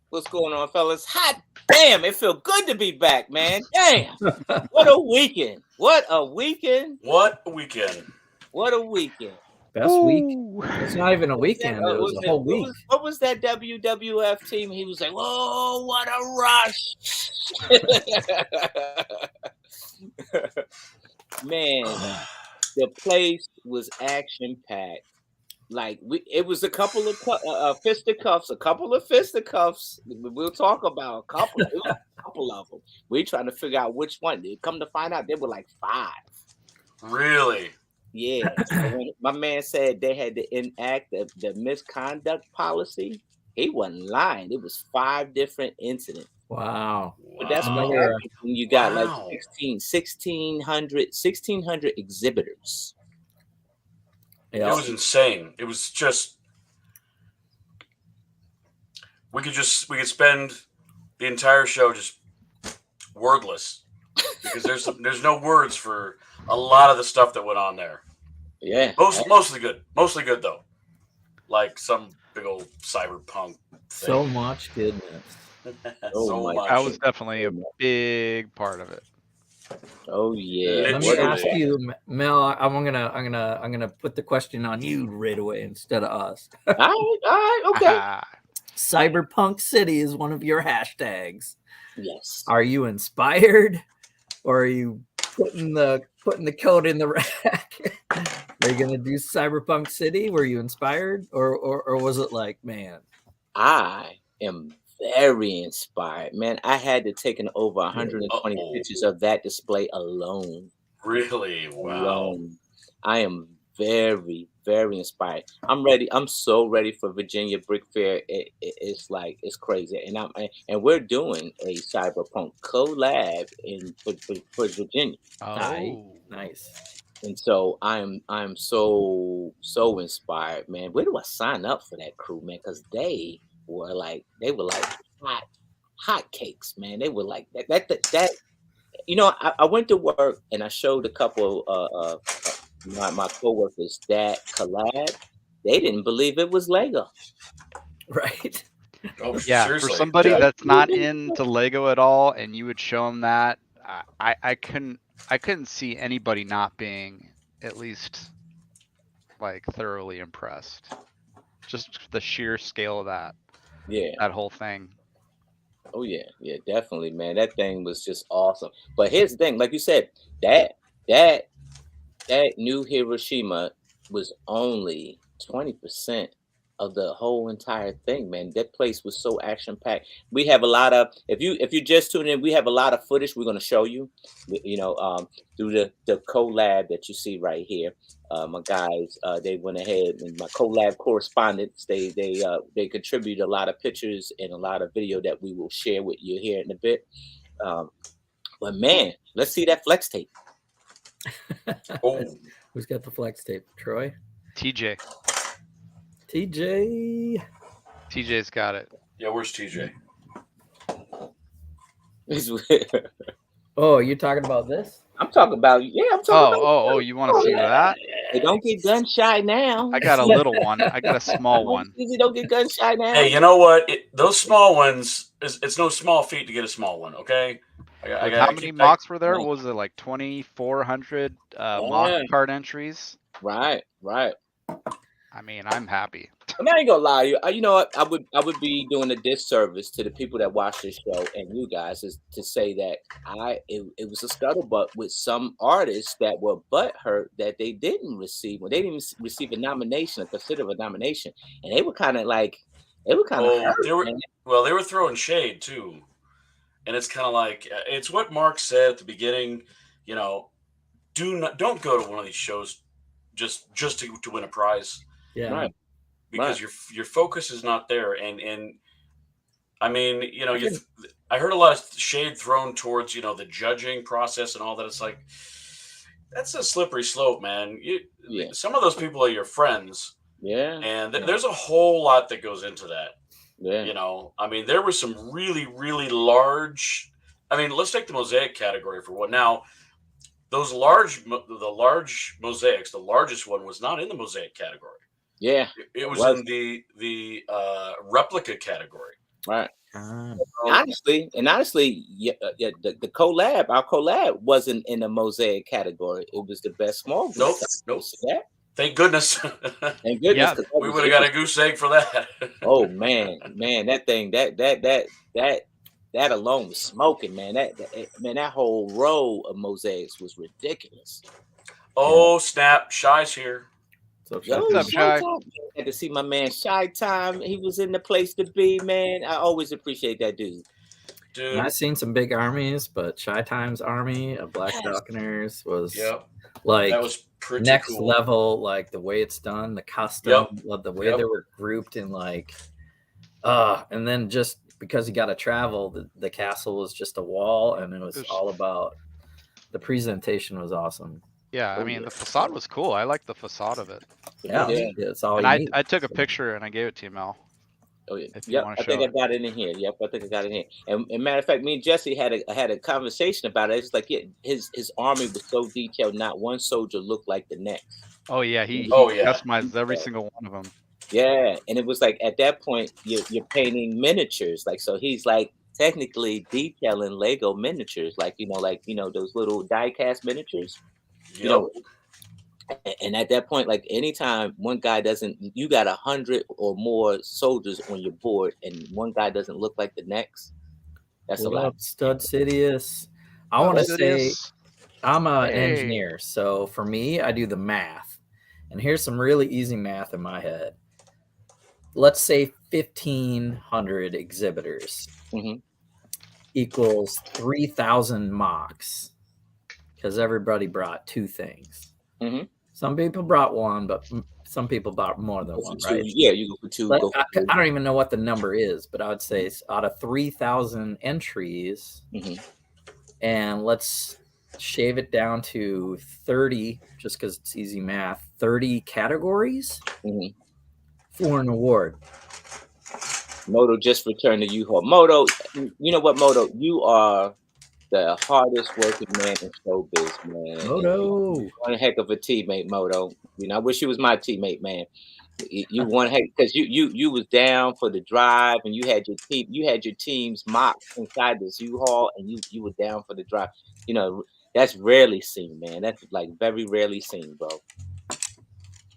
What's going on, fellas? Hot damn, it feel good to be back, man. Damn. What a weekend. What a weekend. What a weekend. What a weekend. Best week. Ooh. It's not even a What was that? weekend. It was a whole week. What was that WWF team? He was like, "Whoa, what a rush!" Man, the place was action packed. Like it was a couple of fisticuffs, a couple of fisticuffs. We'll talk about a couple. It was a couple of them. We trying to figure out which one. They come to find out, there were like 5. Really? Yeah. So when my man said they had to enact the misconduct policy, he wasn't lying. It was 5 different incidents. Wow. But that's what Wow. happens when you got like Wow. 1,600 exhibitors. It was insane. It was just we could spend the entire show just wordless because there's no words for a lot of the stuff that went on there. Yeah. Mostly good. Mostly good though. Like some big old cyberpunk thing. So much goodness. So my much. That was definitely a big part of it. Oh yeah. Let me Literally. ask you, Mel. I'm gonna put the question on you right away instead of us. All right, okay. Cyberpunk City is one of your hashtags. Yes. Are you inspired, or are you putting the code in the rack? Are you gonna do Cyberpunk City? Were you inspired, or was it like, man? I am very inspired, man. I had to take over 120 pictures of that display alone. Really? Wow. Alone. I am very, very inspired. I'm ready. I'm so ready for Virginia Brick Fair. It's like it's crazy, and we're doing a cyberpunk collab for Virginia, Oh, Nice. and so I'm so inspired, man. Where do I sign up for that crew, man? Because they were like hot cakes, man. They were like that. You know, I went to work and I showed a couple my coworkers that collab. They didn't believe it was Lego. Right. Oh, yeah. seriously? For somebody Yeah. that's not into Lego at all, and you would show them that, I couldn't see anybody not being at least like thoroughly impressed. Just the sheer scale of that whole thing. Oh yeah, definitely, man. That thing was just awesome. But here's the thing, like you said, that new Hiroshima was only 20% of the whole entire thing, man. That place was so action packed. We have a lot of if you just tune in, we have a lot of footage we're going to show you. Through the collab that you see right here. My guys, they went ahead, and my collab correspondents, they contribute a lot of pictures and a lot of video that we will share with you here in a bit. But man, let's see that flex tape. Oh, Who's got the flex tape? Troy? TJ. TJ? TJ's got it. yeah. Where's TJ? Oh, you're talking about this? I'm talking about Oh, you want to see that? Hey, don't get gun shy now. I got a little one. I got a small one. Easy, don't get gun shy now. Hey, you know what? Those small ones, it's no small feat to get a small one, okay? How many mocks were there? What was it, like 2,400 mock card entries? Right. I mean, I'm happy. I'm not gonna lie to you. You know what? I would be doing a disservice to the people that watch this show and you guys is to say that it was a scuttlebutt with some artists that were butthurt that they didn't receive when they didn't receive a nomination, a considered a nomination, and they were kind of hurt, they were throwing shade too, and it's kind of like it's what Mark said at the beginning. You know, don't go to one of these shows just to win a prize. Yeah. Right. Because your focus is not there, and I mean, you know, I heard a lot of shade thrown towards the judging process and all that. It's like that's a slippery slope, man. Some of those people are your friends, and there's a whole lot that goes into that. Yeah, you know, I mean, there were some really, really large. I mean, let's take the mosaic category for what now. The large mosaics, the largest one was not in the mosaic category. Yeah, it was in the replica category. Right. Um, Honestly, yeah, the collab, our collab wasn't in the mosaic category. It was the best small group. Nope. See that? Thank goodness. Thank goodness, Yeah. because We would have got a goose egg for that. oh man, that thing, that alone was smoking, man. Man, that whole row of mosaics was ridiculous. Oh, snap. Shy's here. so Yo, What's up, Shy Shy? Time. Had to see my man Shy Time. He was in the place to be, man. I always appreciate that dude. And I've Dude. seen some big armies, but Shy Time's army of Black Yes. Falconers was Yep. like That was pretty next cool. level, like the way it's done, the custom, the way Yep. they were grouped in like and then just because you got to travel, the castle was just a wall, and it was all about the presentation was awesome. Yeah, I mean the facade was cool. I like the facade of it. Yeah, Yeah. it's all And you need. I took a picture and I gave it to you, Mel. Oh yeah. If you Yep. want I to show think I it. got it in here. Yep. I think I got it in here. And matter of fact, me and Jesse had a conversation about it. It's like his army was so detailed. Not one soldier looked like the next. Oh yeah, he Oh, yeah. customized every single one of them. Yeah, and it was like at that point you're painting miniatures, like so he's like technically detailing Lego miniatures, like those little die cast miniatures, you Yep. know. And at that point, like anytime one guy doesn't, you got 100 or more soldiers on your board, and one guy doesn't look like the next. That's a What lot. up, Stud Sidious? I want to say Sidious. I'm an Hey. engineer, so for me, I do the math. And here's some really easy math in my head. Let's say 1,500 exhibitors Mhm. equals 3,000 mocks, because everybody brought two things. Mhm. Some people brought one, but some people brought more than Go for one, two. right? Yeah, you go for two. But Go for I don't even know what the number is, but I would say it's out of 3,000 entries, Mhm. and let's shave it down to 30, just because it's easy math, 30 categories Mhm. for an award. Moto just returned to U-Haul. Moto, you know what, Moto? You are the hardest working man in showbiz, man. Moto. One heck of a teammate, Moto. I wish you was my teammate, man. You one heck because you was down for the drive, and you had your team's mock inside this U-Haul, and you were down for the drive. That's rarely seen, man. That's like very rarely seen, bro.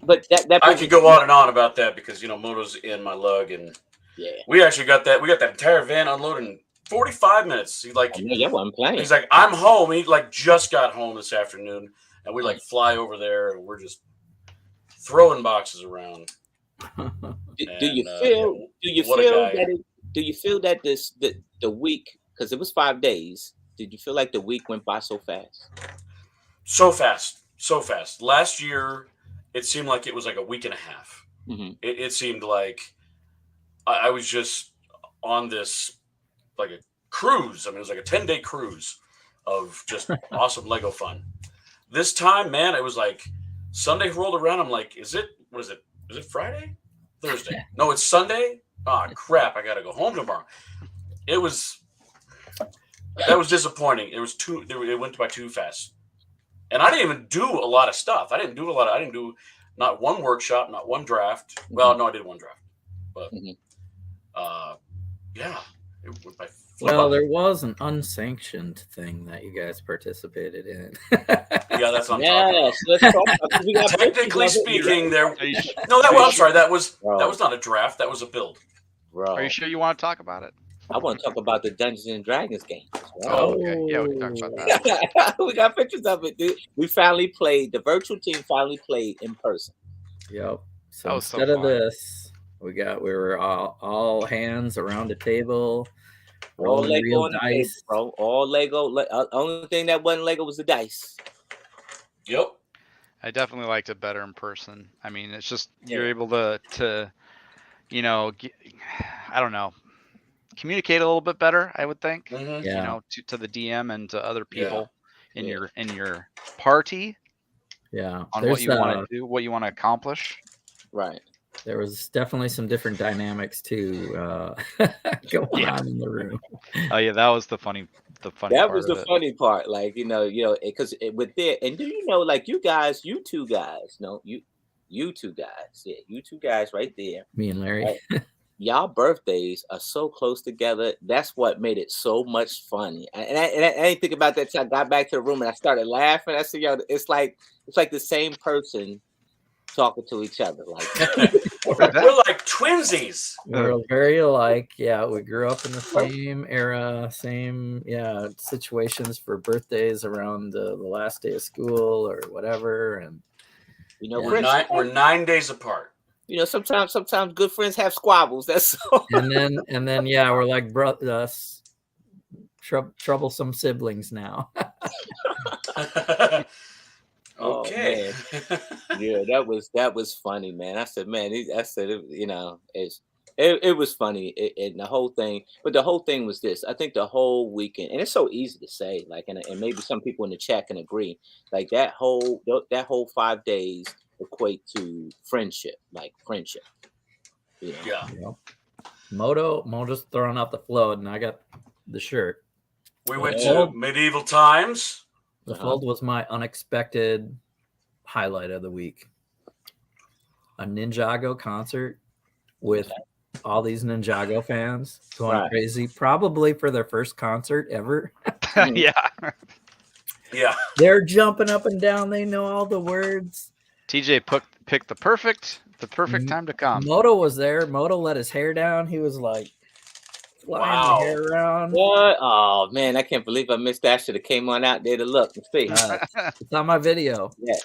But that I brings could me go on and on about that because Moto's in my lug, and yeah. we actually got that. We got that entire van unloaded in 45 minutes. I know that wasn't playing. He's like, I'm home. He like just got home this afternoon, and we like fly over there, and we're just throwing boxes around. Do you feel that the week, because it was 5 days, did you feel like the week went by so fast? So fast. Last year, it seemed like it was like a week and a half. Mm-hmm. It seemed like I was just on this like a cruise. I mean, it was like a 10-day cruise of just awesome Lego fun. This time, man, it was like Sunday rolled around. I'm like, is it Friday? Thursday? No, it's Sunday. Oh crap! I gotta go home tomorrow. That was disappointing. It was it went by too fast. And I didn't even do a lot of stuff. I didn't do not one workshop, not one draft. Mm-hmm. Well, no, I did one draft. But Mm-hmm. yeah. It went by Well, there was an unsanctioned thing that you guys participated in. Yeah, that's what I'm talking about. Let's talk about it. Technically speaking, I'm sorry, that was not a draft, that was a build. Bro. Are you sure you want to talk about it? I want to talk about the Dungeons and Dragons game. Oh, okay. Yeah, we can talk about that. We got pictures of it, dude. The virtual team finally played in person. Yep. So That was so instead of fun. this, we were all hands around the table, All rolling Lego real on the dice. table, bro. All Lego. Only thing that wasn't Lego was the dice. Yep. I definitely liked it better in person. I mean, it's just you're able to I don't know, communicate a little bit better, I would think. Mm-hmm. Yeah. To the DM and to other people in your party. Yeah. On what you want to do, what you want to accomplish. Right. There was definitely some different dynamics too going on in the room. Oh yeah, that was the funny That part was of the it. funny part. Like, because with there, and do you know, like you two guys right there. Me and Larry. Right? y'all birthdays are so close together. That's what made it so much fun. And I didn't think about that till I got back to the room and I started laughing. I said, "Yo, it's like the same person talking to each other." Like, We're like twinsies. We're very alike. Yeah, we grew up in the same era, same situations for birthdays around the last day of school or whatever. And We're 9 days apart. Sometimes good friends have squabbles. That's all. and then we're like troublesome siblings now. Okay. Yeah, that was funny, man. I said, man, it was funny, and the whole thing. But the whole thing was this. I think the whole weekend, and it's so easy to say, like, and maybe some people in the chat can agree, like that whole 5 days equate to friendship, like friendship. Yeah. Moto's throwing out the float, and I got the shirt. We went to medieval times. The fold was my unexpected highlight of the week. A Ninjago concert with all these Ninjago fans going crazy, probably for their first concert ever. Yeah. They're jumping up and down. They know all the words. TJ picked the perfect time to come. Moto was there. Moto let his hair down. He was like flying the hair around. What? Oh man, I can't believe I missed that. Should have came on out there to look and see. It's on my video. Yeah.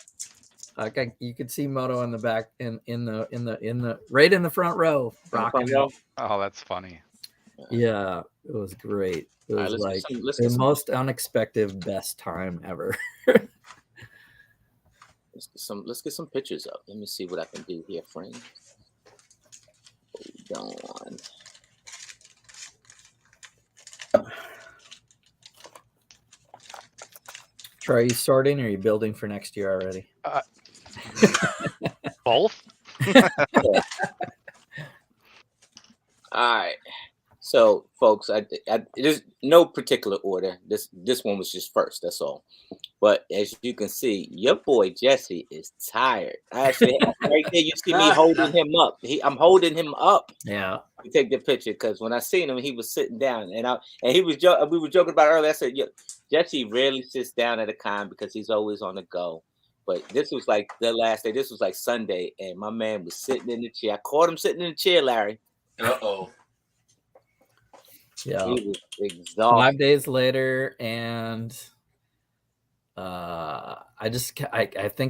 Okay, you could see Moto in the back, in the right in the front row, rocking. Oh, that's funny. Yeah, it was great. It was the most unexpected best time ever. Let's get some pictures up. Let me see what I can do here, friend. Hold on. Troy, are you sorting or are you building for next year already? Both. All right. So, folks, there's no particular order. This one was just first. That's all. But as you can see, your boy Jesse is tired. Actually, right there, you see me holding him up. I'm holding him up. Yeah. To take the picture, because when I seen him, he was sitting down, and he was we were joking about it earlier. I said, Jesse rarely sits down at a con because he's always on the go. But this was like the last day. This was like Sunday, and my man was sitting in the chair. I caught him sitting in the chair, Larry. Uh-oh. Yeah. He was exhausted. 5 days later, and I think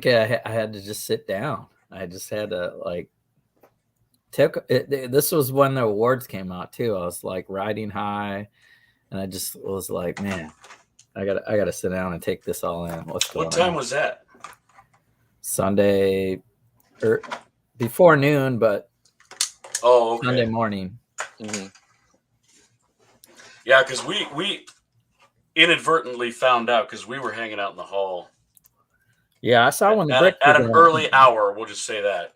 I had to just sit down. I just had to this was when the awards came out too. I was like riding high, and I just was like, man, I gotta sit down and take this all in. What's going on? What time was that? Sunday, or before noon, but okay. Sunday morning. Mm-hmm. Yeah, because we inadvertently found out because we were hanging out in the hall. Yeah, I saw when the at an early hour. We'll just say that.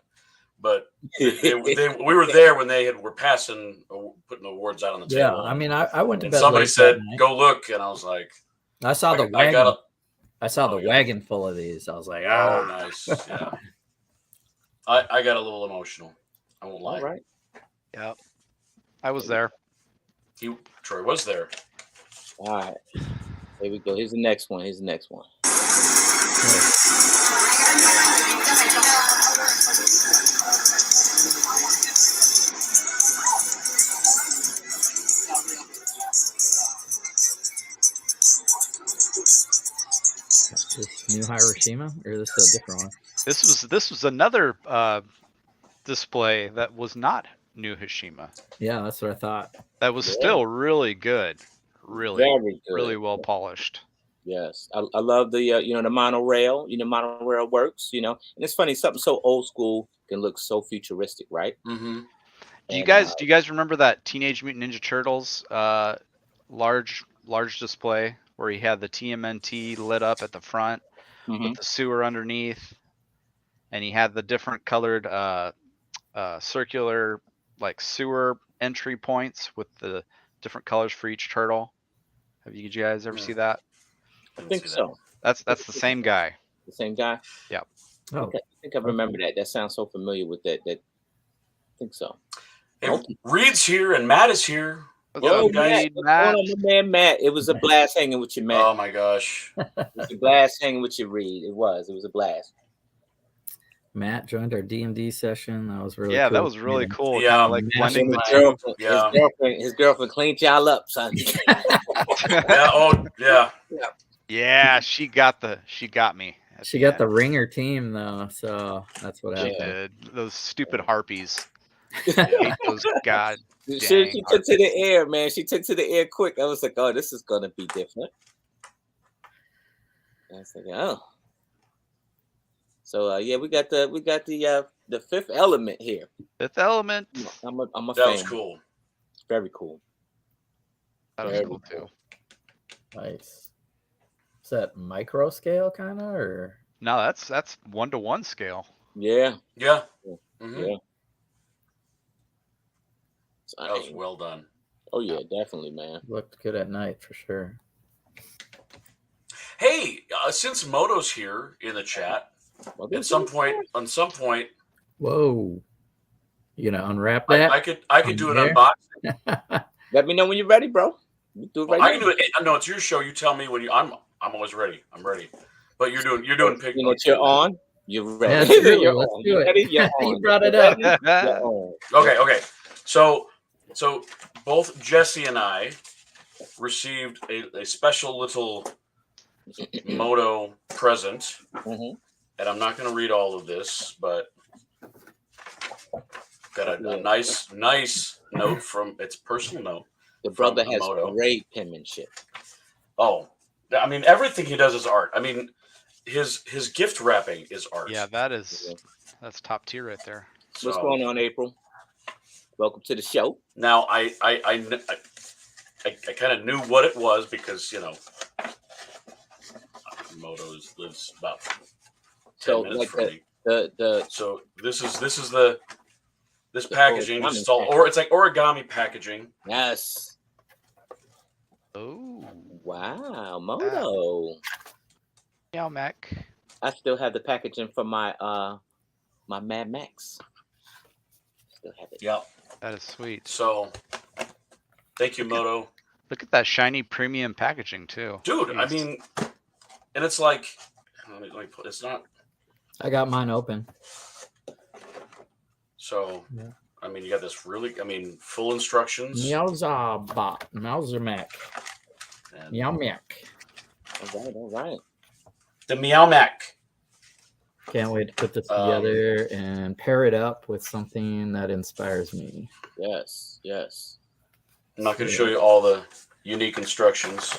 But we were there when they were putting the awards out on the table. Yeah, I mean, I went to bed. Somebody said, "Go look," and I was like, "I saw the wagon. I saw the wagon full of these." I was like, "Oh, nice." Yeah, I got a little emotional. I won't lie. All right. Yep, I was there. Troy was there. All right, here we go. Here's the next one. This new Hiroshima, or is this a different one? This was another display that was not new Hiroshima. Yeah, that's what I thought. That was still really good, really well polished. Yes, I love the the monorail. Monorail works. And it's funny, something so old school can look so futuristic, right? Mm-hmm. Do you guys remember that Teenage Mutant Ninja Turtles large display where he had the TMNT lit up at the front with the sewer underneath, and he had the different colored circular like sewer entry points with the different colors for each turtle? Did you guys ever see that? I think so. That's the same guy. The same guy? Yep. Okay. I think I remember that. That sounds so familiar with that. I think so. Hey, Okay. Reed's here and Matt is here. What's What Whoa, up, up, guys? Matt, Reed, what's going Matt? on, my man Matt? It was a blast hanging with you, Matt. Oh my gosh. It was a blast hanging with you, Reed. It was a blast. Matt joined our D&D session. That was really Yeah, cool. that was really cool. Yeah. Kind of like Matt blending His the Matt. two. girlfriend, his girlfriend cleaned y'all up, son. Yeah. Oh, yeah. Yeah, she got me. At She got end. the ringer team though, so that's what She happened. did. Those stupid harpies. Yeah. Hate those god She dang took to the harpies. air, man. She took to the air quick. I was like, oh, this is gonna be different. I was like, oh. So yeah, we got the fifth element here. Fifth Element. I'm a That fan. was cool. Very cool. That was Very cool too. Nice. Is that micro scale kind of, or No, that's 1-to-1 scale. Yeah. Yeah. Yeah. Mhm. Yeah. That was well done. Oh yeah, definitely, man. looked good at night for sure? Hey, since Moto's here in the chat, on some point, Whoa! You gonna unwrap that? I could do an There? unboxing. Let me know when you're ready, bro. You do it Well, right I can do it. No, it's your show. You tell me when you. I'm always ready. I'm ready. But you're doing pig. You know what you're on. You're Yeah, ready. true. You're Let's on. do You it. ready? You're on. You brought it You're up. ready? You're on. Okay. So both Jesse and I received a special little Moto present, Mhm. and I'm not going to read all of this, but got a nice note from its personal note. The brother from has Moto. great penmanship. Oh, I mean, everything he does is art. I mean, his gift wrapping is art. Yeah, that's top tier right there. What's going on, April? Welcome to the show. Now, I kind of knew what it was because, Moto lives about 10 minutes from me. So this packaging is all, or it's like origami packaging. Yes. Oh, Wow, Moto. yeah, Mac. I still have the packaging for my my Mad Max. Still have it. Yeah. That is sweet. So, thank you, Moto. Look at that shiny premium packaging too. Dude, Jeez. I mean, and it's like, let me put, it's not. I got mine open. So, Yeah. I mean, you got this full instructions. Mauser Mac. And Meow Mac. All right. the Meow Mac. Can't wait to put this together and pair it up with something that inspires me. Yes. I'm not going to show you all the unique instructions.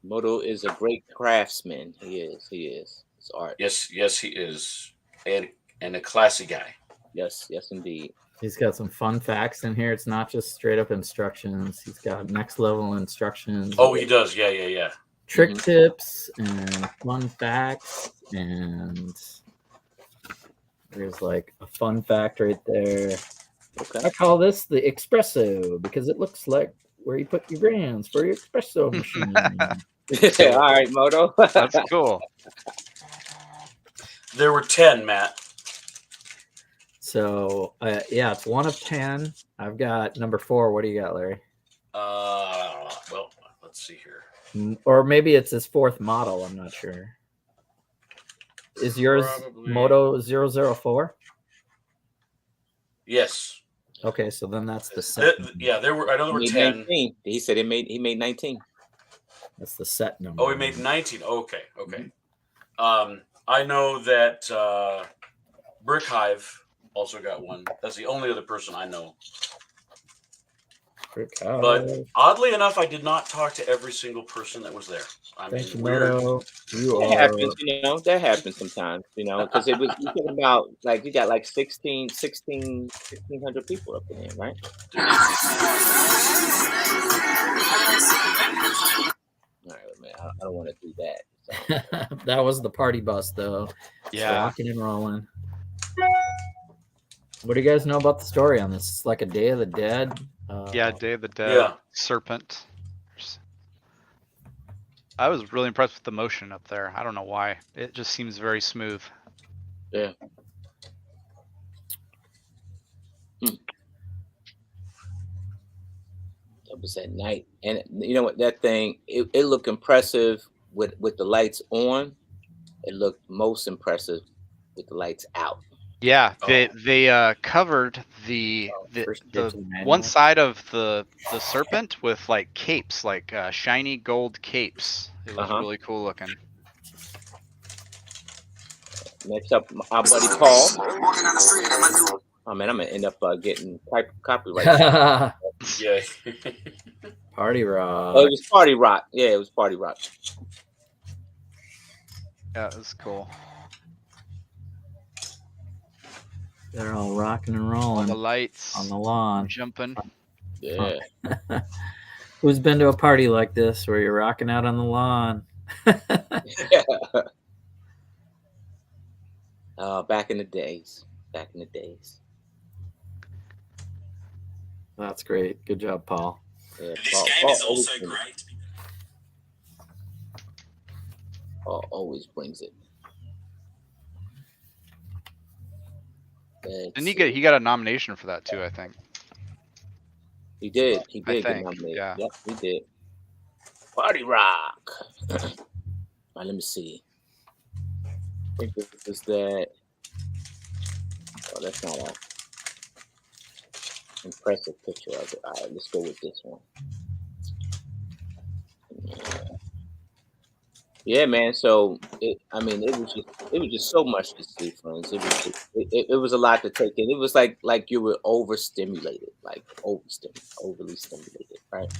Moto is a great craftsman. He is. It's art. Yes, he is, and a classy guy. Yes, indeed. He's got some fun facts in here. It's not just straight up instructions. He's got next level instructions. Oh, he does. Yeah. Trick tips and fun facts, and there's like a fun fact right there. Okay. I call this the espresso because it looks like where you put your grams for your espresso machine. All right, Moto. That's cool. There were 10, Matt. So yeah, it's 1 of 10. I've got number 4. What do you got, Larry? Well, let's see here. Or maybe it's his 4th model. I'm not sure. Is yours Probably. Moto 004? Yes. Okay, so then that's the set. There were. I know there were He 10. made 19. He said he made 19. That's the set number. Oh, he made 19. Okay. I know that Brick Hive also got one. That's the only other person I know. But oddly enough, I did not talk to every single person that was there. Thank you, weird. Moto. That happens, that happens sometimes, because it was you talking about like you got like 1,600 people up in here, right? All right, man. I don't want to do that. So. That was the party bus, though. Yeah. Rocking and rolling. What do you guys know about the story on this? It's like a Day of the Dead. Yeah, Day of the Dead. Yeah. Serpent. I was really impressed with the motion up there. I don't know why. It just seems very smooth. Yeah. It was at night, and you know what? That thing it looked impressive with the lights on. It looked most impressive with the lights out. Yeah, Oh, they covered First year the to the one manual. side of the serpent with like capes, like shiny gold capes. It was Uh-huh. really cool looking. Next up, our buddy Paul. Oh man, I'm gonna end up getting copyright. yeah. Party Oh, rock. it was Party Rock. Yeah, it was Party Rock. Yeah, it was cool. They're all rocking and All rolling the lights on the lawn. jumping. Yeah. Who's been to a party like this where you're rocking out on the lawn? Back in the days. Back in the days. That's great. Good job, Paul. Yeah, This Paul, game Paul is always also brings it. great. Paul always brings it. Didn't he got a nomination for that too, I think. He did. He I did get think, nominated. yeah. Yep, he did. Party Rock. All right, let me see. I think this is that. Oh, that's not a impressive picture of it. All right, let's go with this one. Yeah, man. So it was just so much to see, friends. It was a lot to take in. It was like you were overstimulated, overly stimulated, right?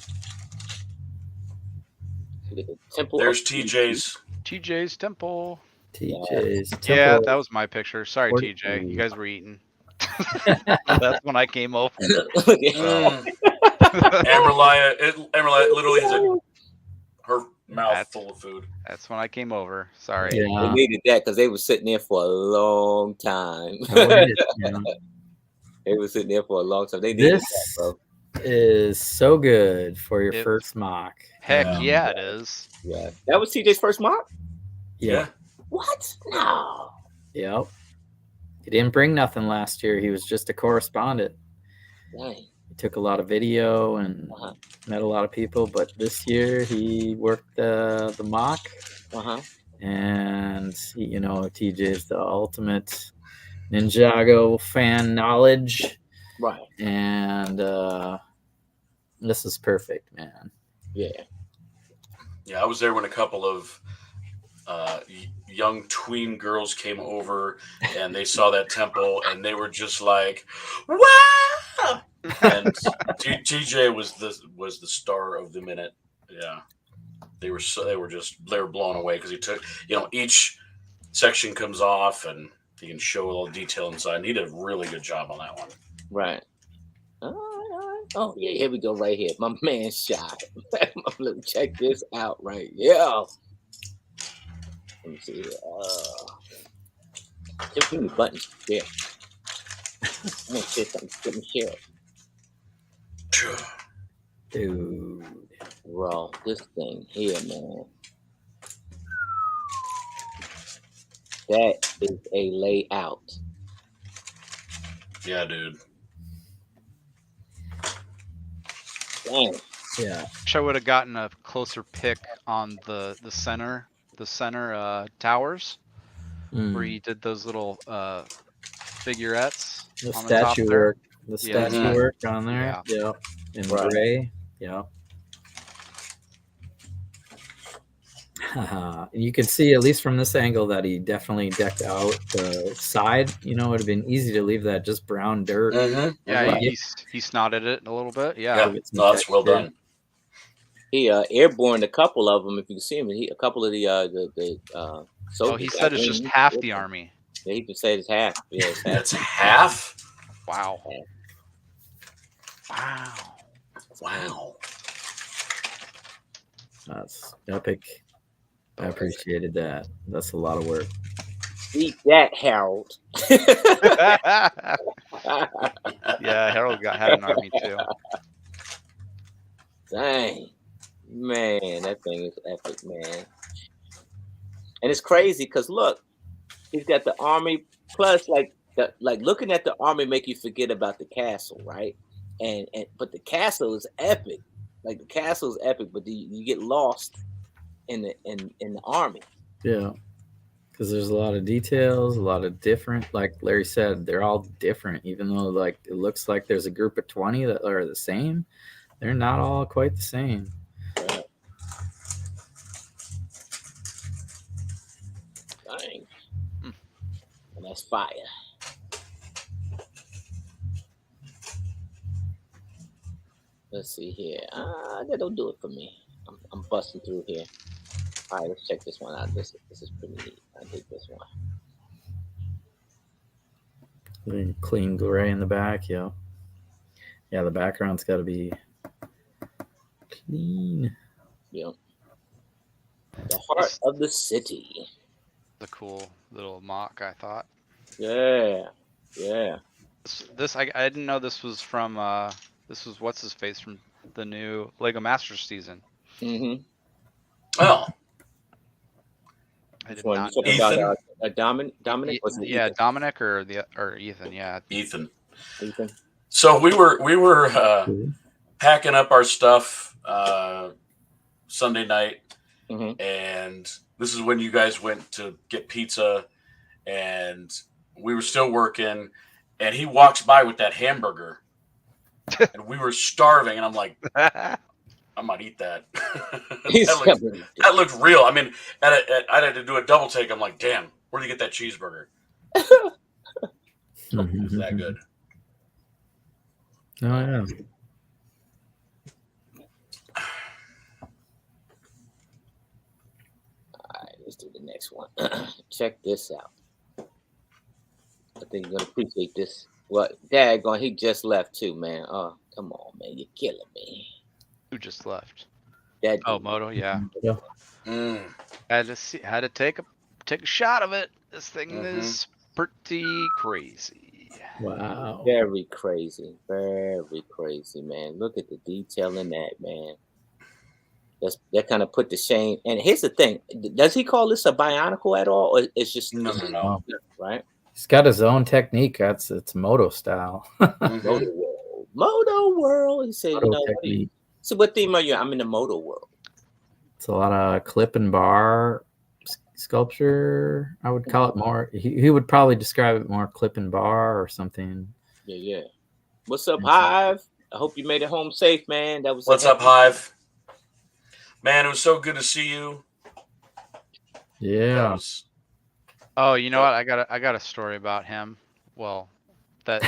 The temple There's of TJ's. TJ's Temple. TJ's Yeah, Temple. that was my picture. Sorry, 40. TJ. You guys were eating. That's when I came over. Mm. Amberlia literally has her mouth full of food. That's when I came over. Sorry. They Yeah. needed that because they were sitting there for a long time. Yeah. They were sitting there for a long time. They needed that, This bro. is so good for your It- first mock. Heck yeah, it is. Yeah, that was TJ's first mock. Yeah. What? No. Yep. He didn't bring nothing last year. He was just a correspondent. Dang. He took a lot of video and Uh-huh. met a lot of people. But this year he worked the mock, Uh-huh. and TJ is the ultimate Ninjago fan knowledge, Right. and this is perfect, man. Yeah. Yeah, I was there when a couple of young tween girls came over and they saw that temple and they were just like, "Wow!" And TJ was the star of the minute. Yeah, they were blown away because he took each section comes off and he can show a little detail inside. And he did a really good job on that one. Right. All right. Oh yeah, here we go right here. My man shot. Check this out right here. Let me see. Just give me buttons. Yeah. I'm gonna share something. Let me share it. Dude. Bro, this thing here, man. That is a layout. Yeah, dude. Dang. Yeah. Wish I would have gotten a closer pick on the center towers where he did those little figurettes The on the top statue there. work. The Yeah. statue work on there. Yeah. Yeah. In Right. gray. Yeah. And you can see, at least from this angle, that he definitely decked out the side. It would have been easy to leave that just brown dirt. Mm-hmm. Yeah, Right. he snotted it a little bit. Yeah, Yeah. Give it some no, that's well texture. done. He airborne a couple of them. If you can see him, a couple of the soldiers. Oh, he said it's just half the army. Yeah, he can say it's half. Yeah, it's half. That's half. Wow. Half. Wow. That's epic. I appreciated that. That's a lot of work. Eat that, Harold. Yeah, Harold had an army too. Dang, man, that thing is epic, man. And it's crazy because look, he's got the army plus like looking at the army make you forget about the castle, right? And but the castle is epic. Like the castle is epic, but you get lost in the army. Yeah. Because there's a lot of details, a lot of different, like Larry said, they're all different. Even though like it looks like there's a group of 20 that are the same, they're not all quite the same. Right. Dang. And that's fire. Let's see here. That don't do it for me. I'm busting through here. All right, let's check this one out. This is pretty neat. I dig this one. Clean gray in the back, yeah. Yeah, the background's got to be clean. Yep. The heart of the city. The cool little mock, I thought. Yeah. This I didn't know this was from this was what's his face from the new Lego Masters season. Mm-hmm. Oh, I did One, not. you know. talking about Dominic? Was it Yeah, Ethan? Dominic or Ethan. Yeah, Ethan. Ethan. So we were packing up our stuff Sunday night, and this is when you guys went to get pizza, and we were still working, and he walks by with that hamburger, and we were starving, and I'm like, I might eat that. that looked real. I mean, I had to do a double take. I'm like, damn, where do you get that cheeseburger? It's that good. Oh yeah. All right, let's do the next one. Check this out. I think you're gonna appreciate this. What? Daggone, he just left too, man. Oh, come on, man, you're killing me. Who just left? That Oh, dude. Moto. Yeah. Mm. Had to take a shot of it. This thing is pretty crazy. Wow. Very crazy, man. Look at the detail in that, man. That kind of put to shame. And here's the thing: does he call this a bionicle at all, or it's just No. right? He's got his own technique. It's Moto style. Moto world. He said, Moto technique. So what theme are you? I'm in the moto world. It's a lot of clip and bar sculpture. I would call it more. He would probably describe it more clip and bar or something. Yeah. What's up, Hive? I hope you made it home safe, man. That was what's up, Hive? Man, it was so good to see you. Yeah. Oh, you know what? I got a story about him. Well, that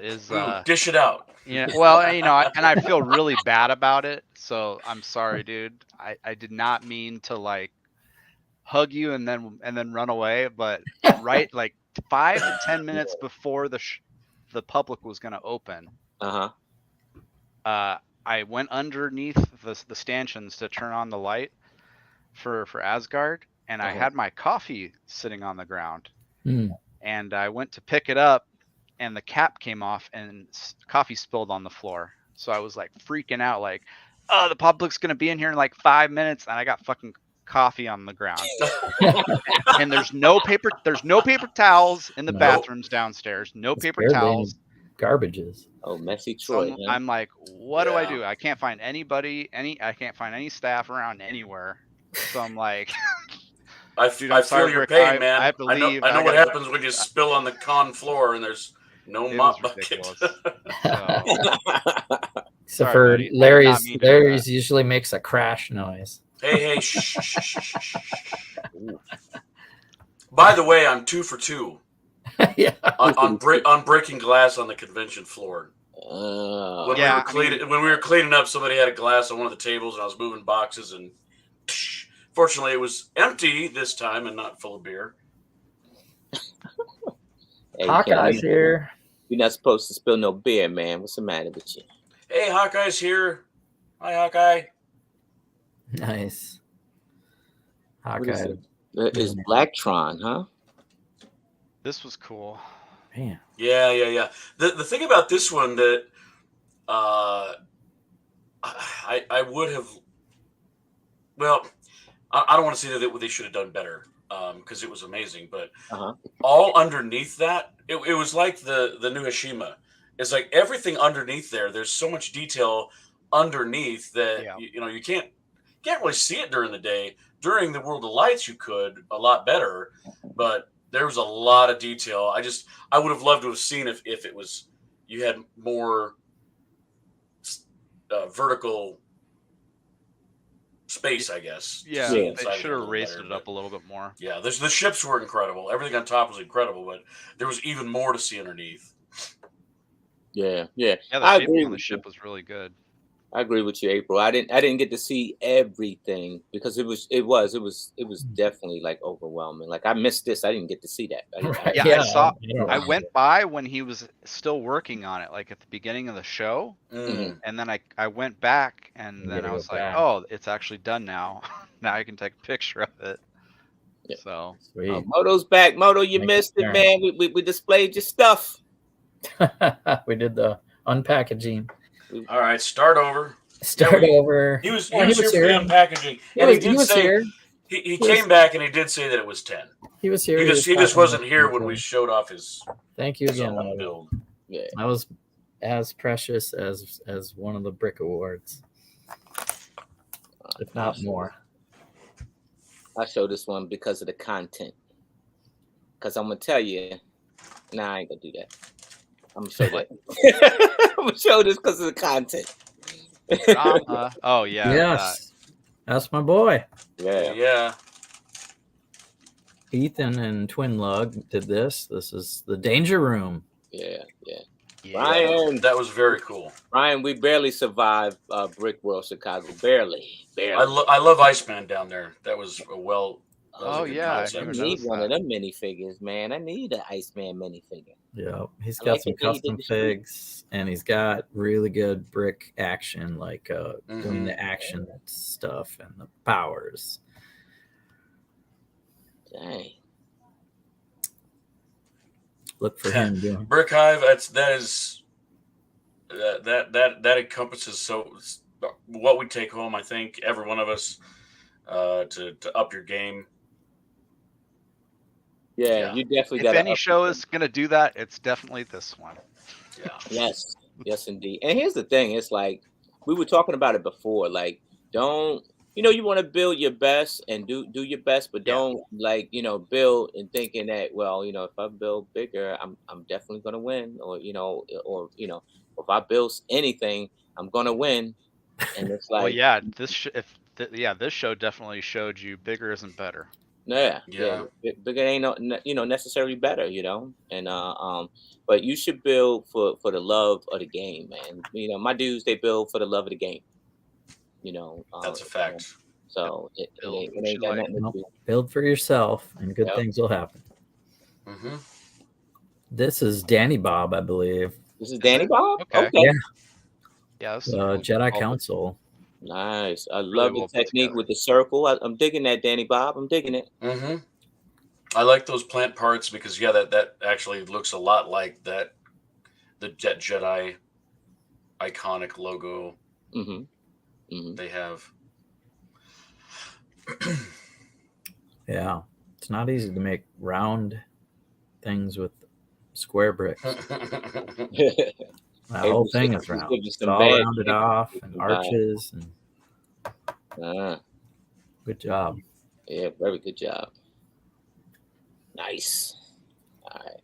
is dish it out. Yeah. Well, you know, and I feel really bad about it. So I'm sorry, dude. I did not mean to like hug you and then run away, but right like 5 to 10 minutes before the public was going to open, I went underneath the stanchions to turn on the light for Asgard, and I had my coffee sitting on the ground, and I went to pick it up, and the cap came off, and coffee spilled on the floor. So I was like freaking out, like, oh, the public's gonna be in here in like 5 minutes, and I got fucking coffee on the ground. And there's no paper towels in the bathrooms downstairs. No paper towels. Garbages. Oh, messy Troy. So I'm like, what do I do? I can't find anybody, I can't find any staff around anywhere. So I'm like, I feel your pain, man. I have to leave. I know what happens when you spill on the con floor and there's no mop bucket. Except for Larry's usually makes a crash noise. Hey, shh. By the way, I'm 2 for 2. Yeah. on breaking glass on the convention floor. When we were cleaning up, somebody had a glass on one of the tables, and I was moving boxes, and fortunately, it was empty this time and not full of beer. Hey, Hawkeye's here. You're not supposed to spill no beer, man. What's the matter with you? Hey, Hawkeye's here. Hi, Hawkeye. Nice. Hawkeye. It's Blacktron, huh? This was cool. Man. Yeah. The thing about this one that I would have, well, I don't want to say that they should have done better because it was amazing, but all underneath that, it was like the new Hashima. It's like everything underneath there. There's so much detail underneath that Yeah. you can't really see it during the day. During the World of Lights, you could a lot better, but there was a lot of detail. I would have loved to have seen if it was you had more vertical space, I guess. Yeah, Yeah. they should have raised it up a little bit more. Yeah, the ships were incredible. Everything on top was incredible, but there was even more to see underneath. Yeah. Yeah, the I shaping agree on the with you. ship was really good. I agree with you, April. I didn't get to see everything because it was definitely like overwhelming. Like I missed this. I didn't get to see that. Right. Yeah, Yeah, I went by when he was still working on it, like at the beginning of the show, Mm. and then I went back, and You then gotta I go was like, back. oh, it's actually done now. Now I can take a picture of it. Yeah. So Sweet. Moto's back. Moto, you Thank missed you, it, man. We displayed your stuff. We did the unpackaging. All right, start over. Start over. He was Yeah, here for the unpackaging, and he did say here. he came back and he did say that it was 10. He was here. He just talking wasn't about here it. when we showed off his Thank you again. own Moto. build. Yeah. That was as precious as one of the Brick Awards, if not more. I showed this one because of the content. Because I'm gonna tell you, nah, I ain't gonna do that. I'm gonna show that. I'm gonna show this because of the content. drama. Oh yeah. Yes, that's my boy. Yeah. Ethan and Twin Lug did this. This is the Danger Room. Yeah. Yeah. Ryan, That was very cool. Ryan, we barely survived BrickWorld Chicago. Barely. I love Iceman down there. That was a well. Oh yeah, I I never need noticed one of that. them minifigures, man. I need an Iceman minifigure. Yeah, he's I got like some it when he custom did the street. figs, and he's got really good brick action, like doing Mhm. the action stuff and the powers. Dang. Look for him doing. Brick Hive. That encompasses what we take home. I think every one of us to up your game. Yeah, you definitely If got any show is gonna do that, it's definitely this one. Yeah. Yes, indeed. And here's the thing: it's like we were talking about it before. Like, don't you want to build your best and do your best, but Yeah. don't build and thinking that if I build bigger, I'm definitely gonna win, or if I build anything, I'm gonna win. And it's Well, like, yeah, this show definitely showed you bigger isn't better. yeah, Yeah. bigger ain't necessarily better, and but you should build for the love of the game, man. My dudes, they build for the love of the game. That's a fact. So it Build ain't what you got like. nothing to Nope. do. Build for yourself, and good Yep. things will happen. Mm-hmm. This is Danny Bob, I believe. This is Danny it? Bob. Okay. Yeah. Yeah, this is really Jedi well- Council. Nice. I Really love well the put technique together. with the circle. I'm digging that, Danny Bob. I'm digging it. Mm-hmm. I like those plant parts because that actually looks a lot like the Jedi iconic logo they have. Yeah, it's not easy to make round things with square bricks. The whole thing is round. It's all rounded off and arches. And good job. Yeah, very good job. Nice. All right.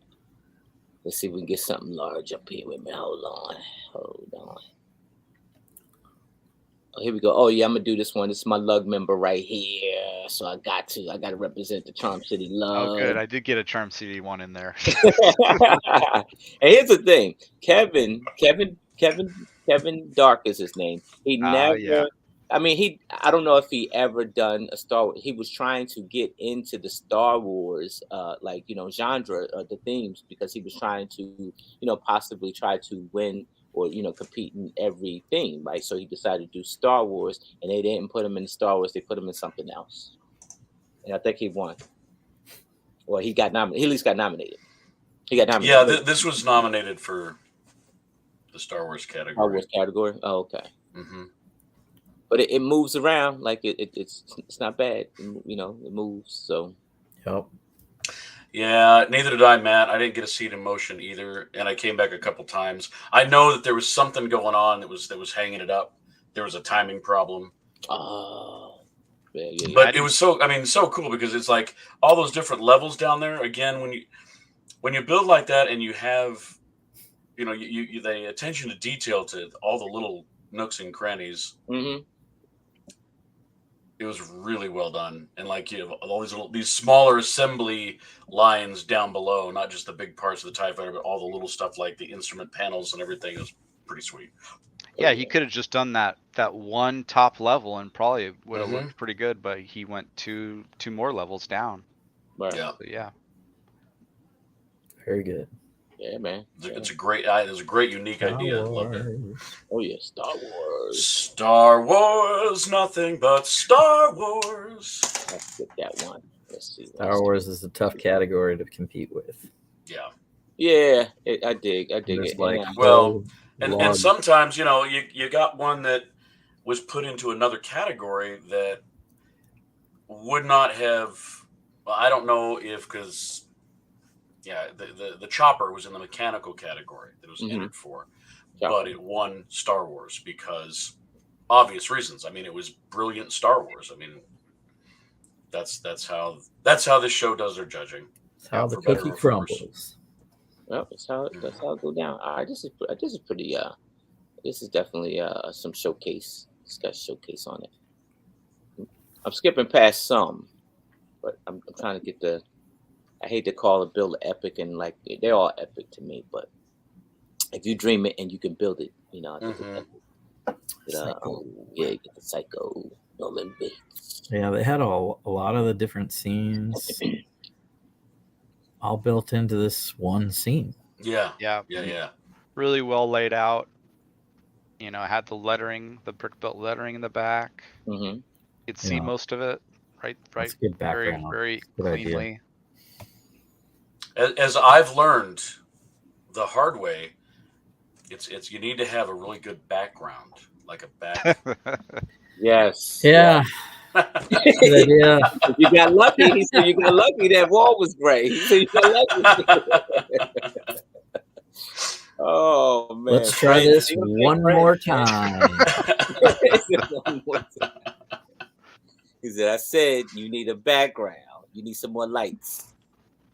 Let's see if we can get something large up here with me. Hold on. Oh, here we go. Oh yeah, I'm gonna do this one. This is my lug member right here. So I got to represent the Charm City lug. Oh, good. I did get a Charm City one in there. And here's the thing, Kevin Dark is his name. He never. Yeah. I mean, I don't know if he ever done a Star Wars. He was trying to get into the Star Wars, genre, the themes, because he was trying to, possibly try to win or, compete in every theme, right? So he decided to do Star Wars, and they didn't put him in Star Wars. They put him in something else. And I think he won. Well, he got nominated. He at least got nominated. He got nominated. Yeah, this was nominated for the Star Wars category. Star Wars category? Oh, okay. Mm-hmm. But it moves around. Like, it's not bad. It moves, so. Yep. Yeah, neither did I, Matt. I didn't get to see it in motion either, and I came back a couple times. I know that there was something going on that was hanging it up, there was a timing problem. Oh, yeah. But it was so cool because it's like all those different levels down there. Again, when you build like that and you have, you the attention to detail to all the little nooks and crannies. Mm-hmm. It was really well done, and like you have all these smaller assembly lines down below, not just the big parts of the TIE fighter, but all the little stuff like the instrument panels and everything. It was pretty sweet. Yeah, he could have just done that one top level and probably would have Mhm. looked pretty good, but he went two more levels down. Right. Yeah, So, yeah. Very good. Yeah, man. it's a great unique idea. I loved it. Oh yeah, Star Wars. Star Wars, nothing but Star Wars. Let's get that one. Let's see. Star Wars is a tough category to compete with. Yeah. Yeah, I dig There's it. like Well, and and sometimes you got one that was put into another category that would not have. Well, I don't know if because the chopper was in the mechanical category that it was entered for, but it won Star Wars because obvious reasons. I mean, it was brilliant Star Wars. I mean, that's how this show does their judging. That's how the for better cookie or for worse. crumbles. Well, that's how it go down. All right, this is pretty. This is definitely some showcase. It's got showcase on it. I'm skipping past some, but I'm trying to get the. I hate to call a build epic, and like they're all epic to me, but if you dream it and you can build it, I think it's epic. Get the Psycho Nolan Bates. Yeah, they had a lot of the different scenes all built into this one scene. Yeah. Really well laid out. Had the lettering, the brick built lettering in the back. Mm-hmm. You'd see most of it, right? That's good background. Very Good cleanly. As I've learned the hard way, it's you need to have a really good background, like a back. Yes. Yeah. Good idea. You got lucky. He said you got lucky. That wall was gray. He said you got lucky. Oh man! Let's try this one more time. He said, "I said you need a background. You need some more lights.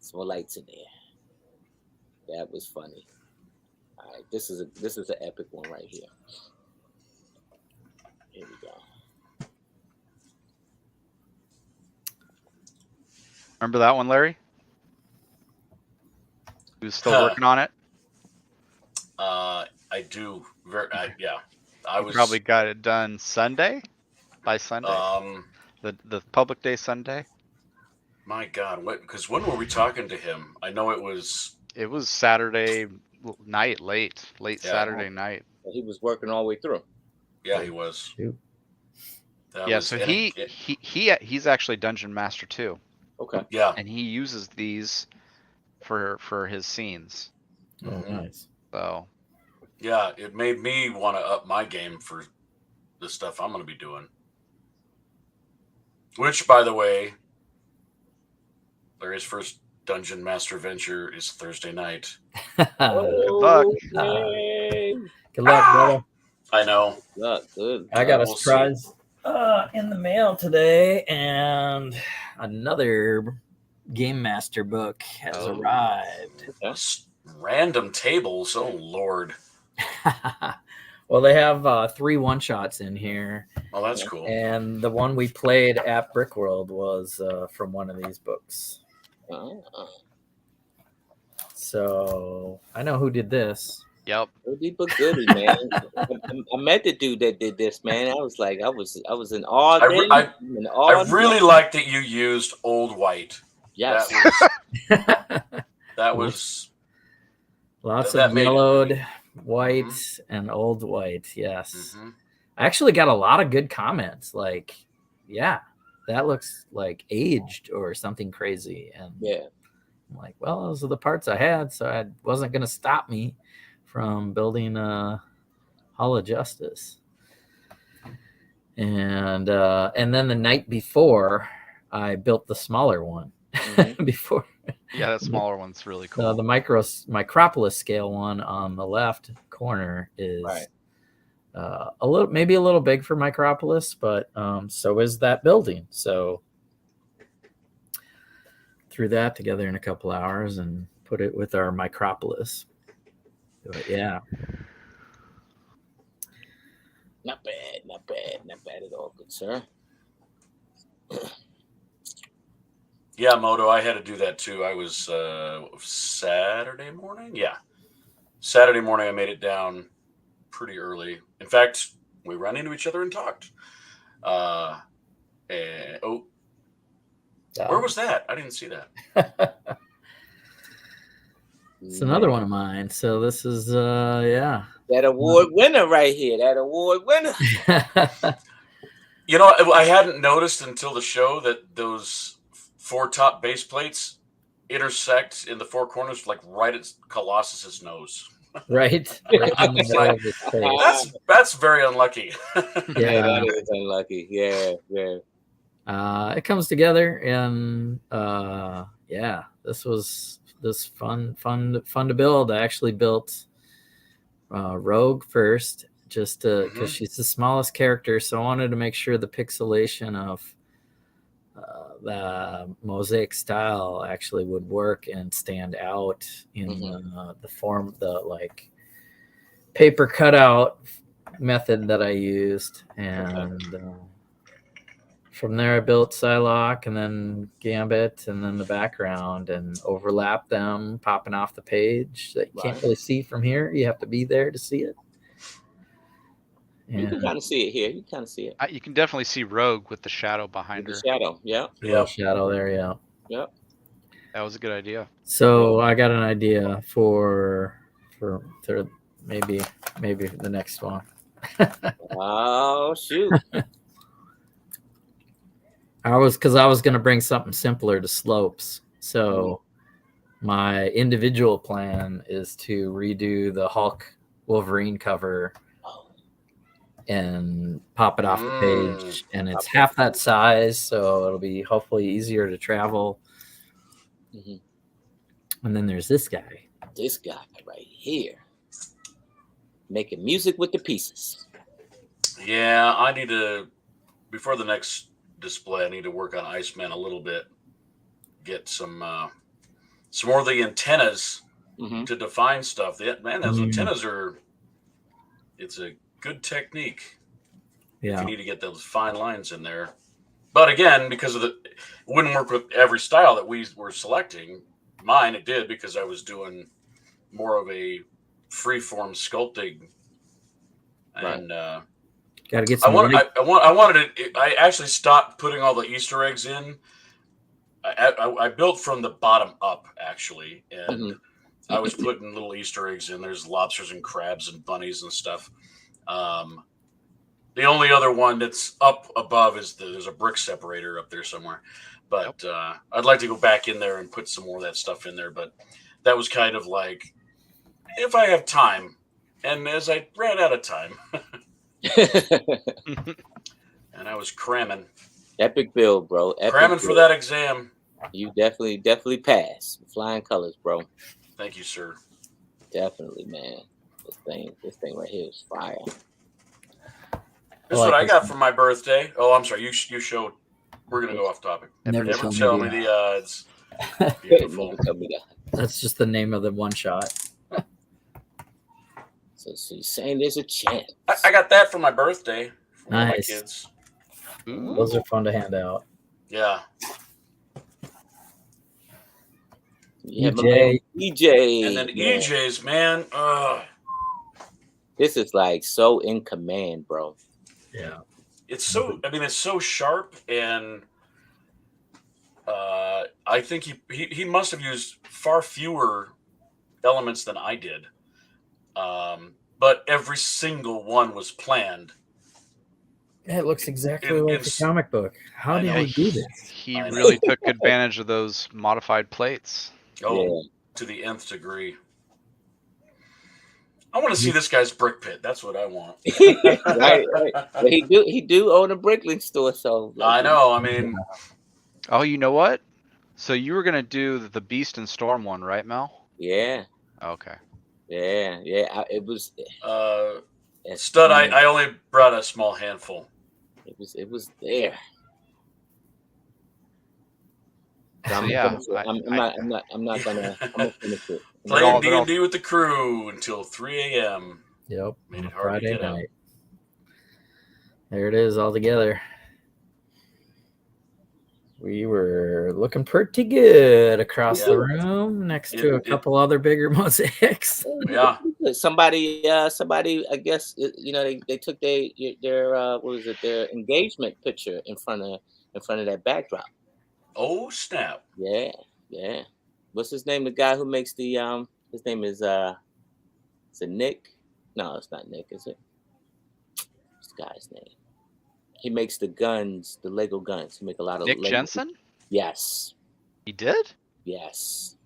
Some more lights in there." That was funny. All right, this is an epic one right here. Here we go. Remember that one, Larry? He was still working on it. I do. I was probably got it done by Sunday. The public day Sunday. My God, because when were we talking to him? I know it was Saturday night, late Saturday night. He was working all the way through. Yeah, he was. So he's actually Dungeon Master too. Okay. Yeah. And he uses these for his scenes. Oh, nice. So. Yeah, it made me want to up my game for the stuff I'm going to be doing. Which, by the way, Larry's first Dungeon Master venture is Thursday night. Good luck. Good luck, brother. I know. Good. I got a surprise in the mail today, and another Game Master book has arrived. Random tables. Oh, Lord. Well, they have 3 one-shots in here. Oh, that's cool. And the one we played at BrickWorld was from one of these books. So I know who did this. Yep. Goody but goody, man. I met the dude that did this, man. I was like, I was in awe. I really like that you used Old White. Yes. That was lots of yellowed white and Old White. Yes. I actually got a lot of good comments. Like, yeah, that looks like aged or something crazy. And I'm like, well, those are the parts I had, so it wasn't going to stop me from building a Hall of Justice. And then the night before, I built the smaller one. Before. Yeah, that smaller one's really cool. The Micropolis scale one on the left corner is maybe a little big for Micropolis, but so is that building. So threw that together in a couple hours and put it with our Micropolis. But yeah. Not bad, not bad, not bad at all, good sir. Yeah, Moto, I had to do that too. I was Saturday morning. Yeah, Saturday morning I made it down pretty early. In fact, we ran into each other and talked. And where was that? I didn't see that. It's another one of mine. So this is yeah. That award winner right here. That award winner. You know, I hadn't noticed until the show that those 4 top base plates intersect in the 4 corners, like right at Colossus's nose. Right. That's very unlucky. Yeah, that is unlucky. Yeah, yeah. It comes together, and yeah, this was fun to build. I actually built Rogue first, just because she's the smallest character, so I wanted to make sure the pixelation of the mosaic style actually would work and stand out in the form, the like paper cutout method that I used, and from there I built Psylocke and then Gambit and then the background and overlap them, popping off the page that you can't really see from here. You have to be there to see it. You can kind of see it here. You kind of see it. You can definitely see Rogue with the shadow behind her. The shadow, yeah. Shadow there, yeah. Yep. That was a good idea. So I got an idea for maybe the next one. Oh shoot! I was going to bring something simpler to slopes. So my individual plan is to redo the Hulk Wolverine cover and pop it off the page, and it's half that size, so it'll be hopefully easier to travel. And then there's this guy right here, making music with the pieces. Yeah, I need to, before the next display, I need to work on Iceman a little bit, get some more of the antennas to define stuff. Man, those antennas it's a good technique. Yeah, you need to get those fine lines in there. But again, because it wouldn't work with every style that we were selecting. Mine, it did, because I was doing more of a freeform sculpting, and got to get some. I actually stopped putting all the Easter eggs in. I built from the bottom up, actually, and I was putting little Easter eggs in. There's lobsters and crabs and bunnies and stuff. The only other one that's up above is there's a brick separator up there somewhere. But I'd like to go back in there and put some more of that stuff in there. But that was kind of like, if I have time. And as I ran out of time, and I was cramming. Epic build, bro. Cramming for that exam. You definitely passed. Flying colors, bro. Thank you, sir. Definitely, man. This thing right here is fire. This is what I got for my birthday. Oh, I'm sorry. You showed. We're gonna go off topic. Never tell me the odds. Beautiful. That's just the name of the one shot. So you're saying there's a chance? I got that for my birthday. For nice. My kids. Those are fun to hand out. Yeah. EJ. And then EJ's, man. This is like so in command, bro. Yeah. It's so. I mean, it's so sharp, and I think he must have used far fewer elements than I did. But every single one was planned. Yeah, it looks exactly like the comic book. How did he do this? He really took advantage of those modified plates. Oh, yeah. To the nth degree. I want to see this guy's brick pit. That's what I want. right. But he do own a brickling store, so I know. I mean, oh, you know what? So you were gonna do the Beast and Storm one, right, Mel? Yeah. Okay. Yeah. It was. Stud, I only brought a small handful. It was there. So So, I'm yeah, not gonna finish it. Playing D&D with the crew until 3 a.m. Yep. Made it hard Friday to get night. There it is all together. We were looking pretty good across the room next to a couple other bigger mosaics. Yeah. Somebody, I guess, they took their what was it, their engagement picture in front of that backdrop. Oh snap! Yeah. What's his name? The guy who makes the his name is it Nick? No, it's not Nick, is it? What's the guy's name? He makes the guns, the Lego guns. He make a lot of Nick Lego. Jensen? Yes. He did? Yes.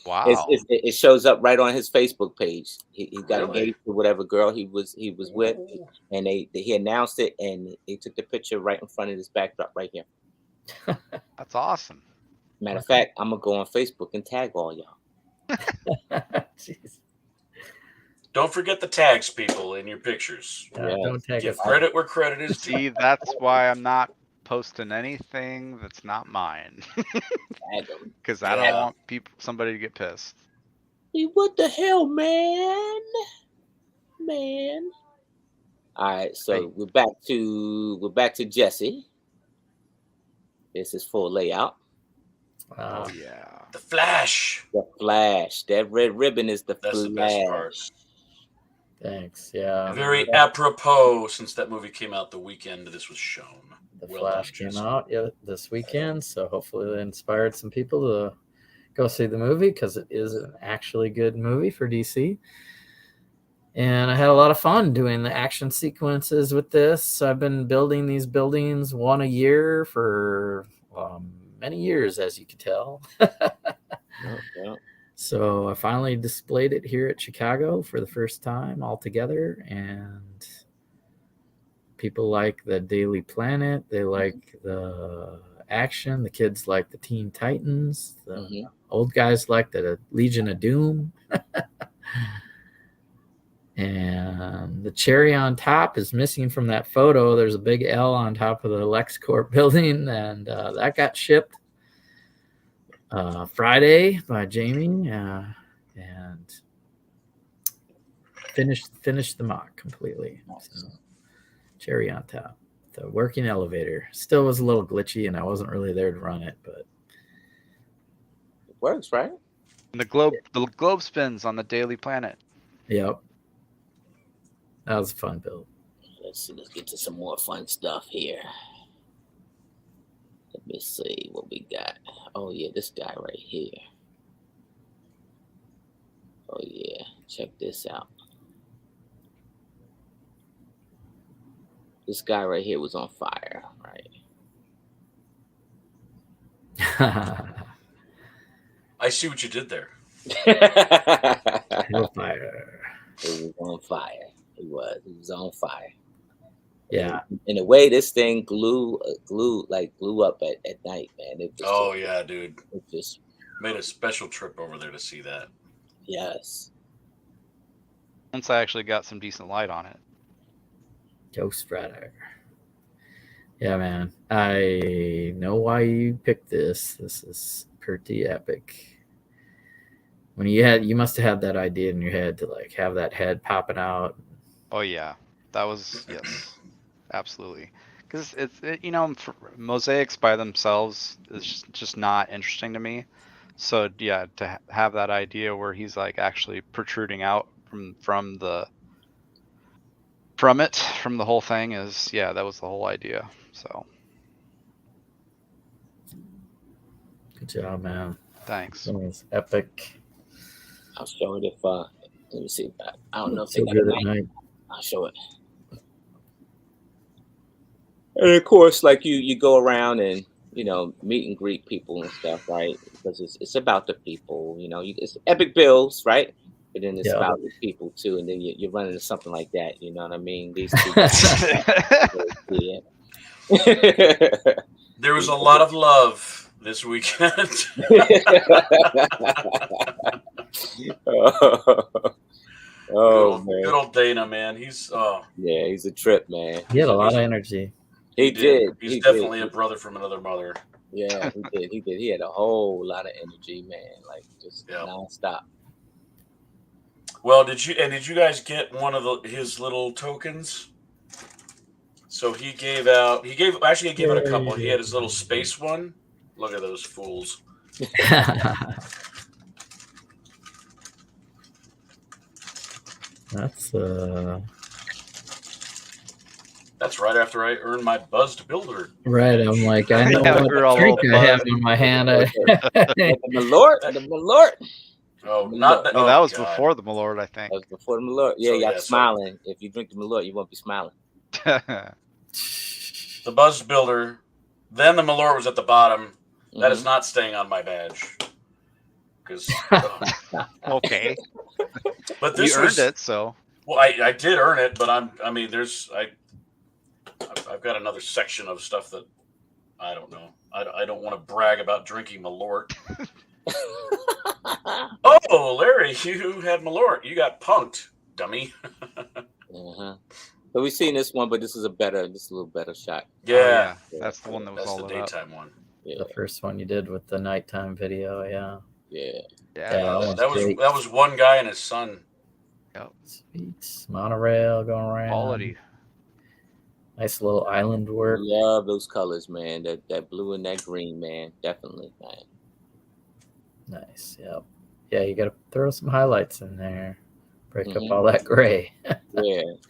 Wow. It shows up right on his Facebook page. He got engaged to whatever girl he was with, and he announced it, and they took the picture right in front of this backdrop right here. That's awesome. Matter of fact, I'm gonna go on Facebook and tag all y'all. Jeez. Don't forget the tags, people, in your pictures. Don't tag Give us. credit where credit is due. See, that's why I'm not posting anything that's not mine. Because I don't want somebody to get pissed. Hey, what the hell, man? All right, so we're back to Jesse. This is full layout. Oh yeah, the Flash. The Flash. That red ribbon is That's the best part. Thanks. Yeah. Very apropos, since that movie came out the weekend this was shown. The Flash came out this weekend, so hopefully it inspired some people to go see the movie because it is an actually good movie for DC. And I had a lot of fun doing the action sequences with this. I've been building these buildings one a year for many years, as you can tell. So I finally displayed it here at Chicago for the first time all together, and people like the Daily Planet. They like the action. The kids like the Teen Titans. The old guys like the Legion of Doom. And the cherry on top is missing from that photo. There's a big L on top of the LexCorp building, and that got shipped Friday by Jamie, and finished the mock completely. So, cherry on top. The working elevator still was a little glitchy, and I wasn't really there to run it, but it works, right? And the globe spins on the Daily Planet. Yep, that was a fun build. Let's get to some more fun stuff here. Let me see what we got. Oh yeah, this guy right here. Oh yeah, check this out. This guy right here was on fire, right? I see what you did there. On fire. He was on fire. He was on fire. Yeah. In a way, this thing blew up at night, man. It was yeah, dude. It just made a special trip over there to see that. Yes. Once I actually got some decent light on it. Ghost Rider. Yeah, man. I know why you picked this. This is pretty epic. When you must have had that idea in your head to like have that head popping out. Oh yeah, that was yes. Absolutely, because mosaics by themselves is just not interesting to me. So yeah, to have that idea where he's like actually protruding out from the whole thing is that was the whole idea. So good job, man. Thanks. That was epic. I'll show it if let me see. I don't know if so they good got at night. I'll show it. And of course, like you go around and meet and greet people and stuff, right? Because it's about the people, it's epic bills, right? But then it's about the people too, and then you're running into something like that. You know what I mean? These two There was a lot of love this weekend. Oh man, good old Dana, man. He's yeah, he's a trip, man. He had a lot he's of a- energy. He did. He's He did. definitely a brother from another mother. Yeah, he did. He did. He had a whole lot of energy, man. Like just Yeah. nonstop. Well, did you guys get one of his little tokens? So he gave out he gave out a couple. He had his little space one. Look at those fools. That's right after I earned my buzzed builder. right. I'm like, I know Yeah, what we were all drink little I have buzzed. in my hand. The Malort, the Malort. Oh, not that. No, Oh, that was God. before the Malort, I think. That was before the Malort. Yeah, So, y'all yeah, so- smiling. If you drink the Malort, you won't be smiling. The buzzed builder. Then the Malort was at the bottom. That is Mhm. not staying on my badge. Because, Okay. but You this earned was it, so. well. I did earn it, but I've got another section of stuff that I don't know. I don't want to brag about drinking Malort. Oh, Larry, you had Malort. You got punked, dummy. Uh-huh. So we've seen this one, but this is a little better shot. Yeah, Oh, yeah. That's the one that was that's all the lit up. daytime one. Yeah, The first one you did with the nighttime video, yeah. yeah. Yeah. That was great. that was one guy and his son. Yep. Sweet monorail going around. Quality. Nice little island work. Love those colors, man. That blue and that green, man. Definitely, man. Nice. Yep. Yeah, you got to throw some highlights in there. Break up Mhm. all that gray. Yeah.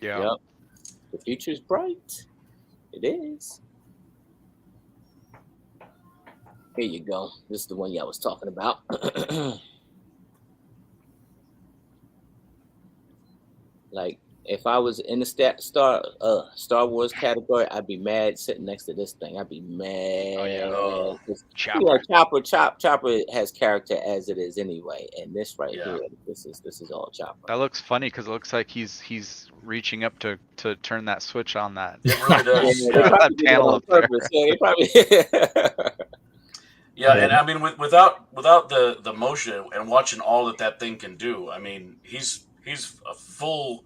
Yeah. Yep. The future's bright. It is. Here you go. This is the one y'all was talking about. Like, if I was in the Star Wars category, I'd be mad sitting next to this thing. I'd be mad. Oh, yeah. Oh. 'Cause, Chopper. Chopper has character as it is anyway, and this right Yeah. here, this is all Chopper. That looks funny because it looks like he's reaching up to turn that switch on that. It really does. They Yeah. probably That did it panel on up there. purpose. Yeah, they probably. Yeah, and I mean, without the motion and watching all that thing can do, I mean, he's a full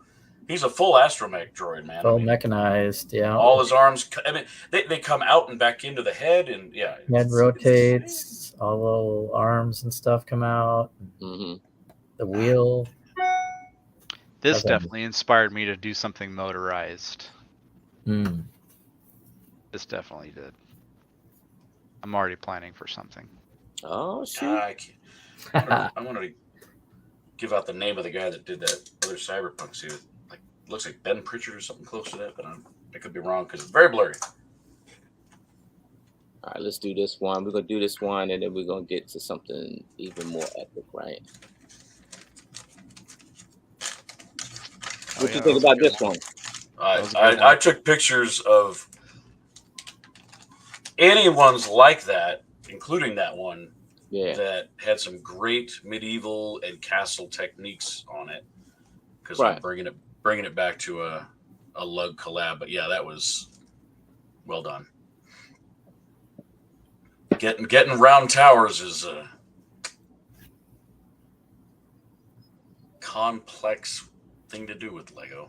astromech droid, man. Full I mean, mechanized, yeah. all his arms. I mean, they come out and back into the head, and yeah, Head rotates, all the little arms and stuff come out. Hmm. The wheel. This Okay. definitely inspired me to do something motorized. Mm. This definitely did. I'm already planning for something. Oh shoot! I wanted to give out the name of the guy that did that other cyberpunk suit. Like, looks like Ben Pritchard or something close to that, but I could be wrong because it's very blurry. All right, let's do this one. We're gonna do this one, and then we're gonna get to something even more epic, right? Oh, What yeah, you that think was a about good this one. one? That was a good I one. took pictures of anyone's like that, including that one, Yeah. that had some great medieval and castle techniques on it. Because Right. I'm bringing it back to a lug collab. But yeah, that was well done. Getting round towers is a complex thing to do with Lego.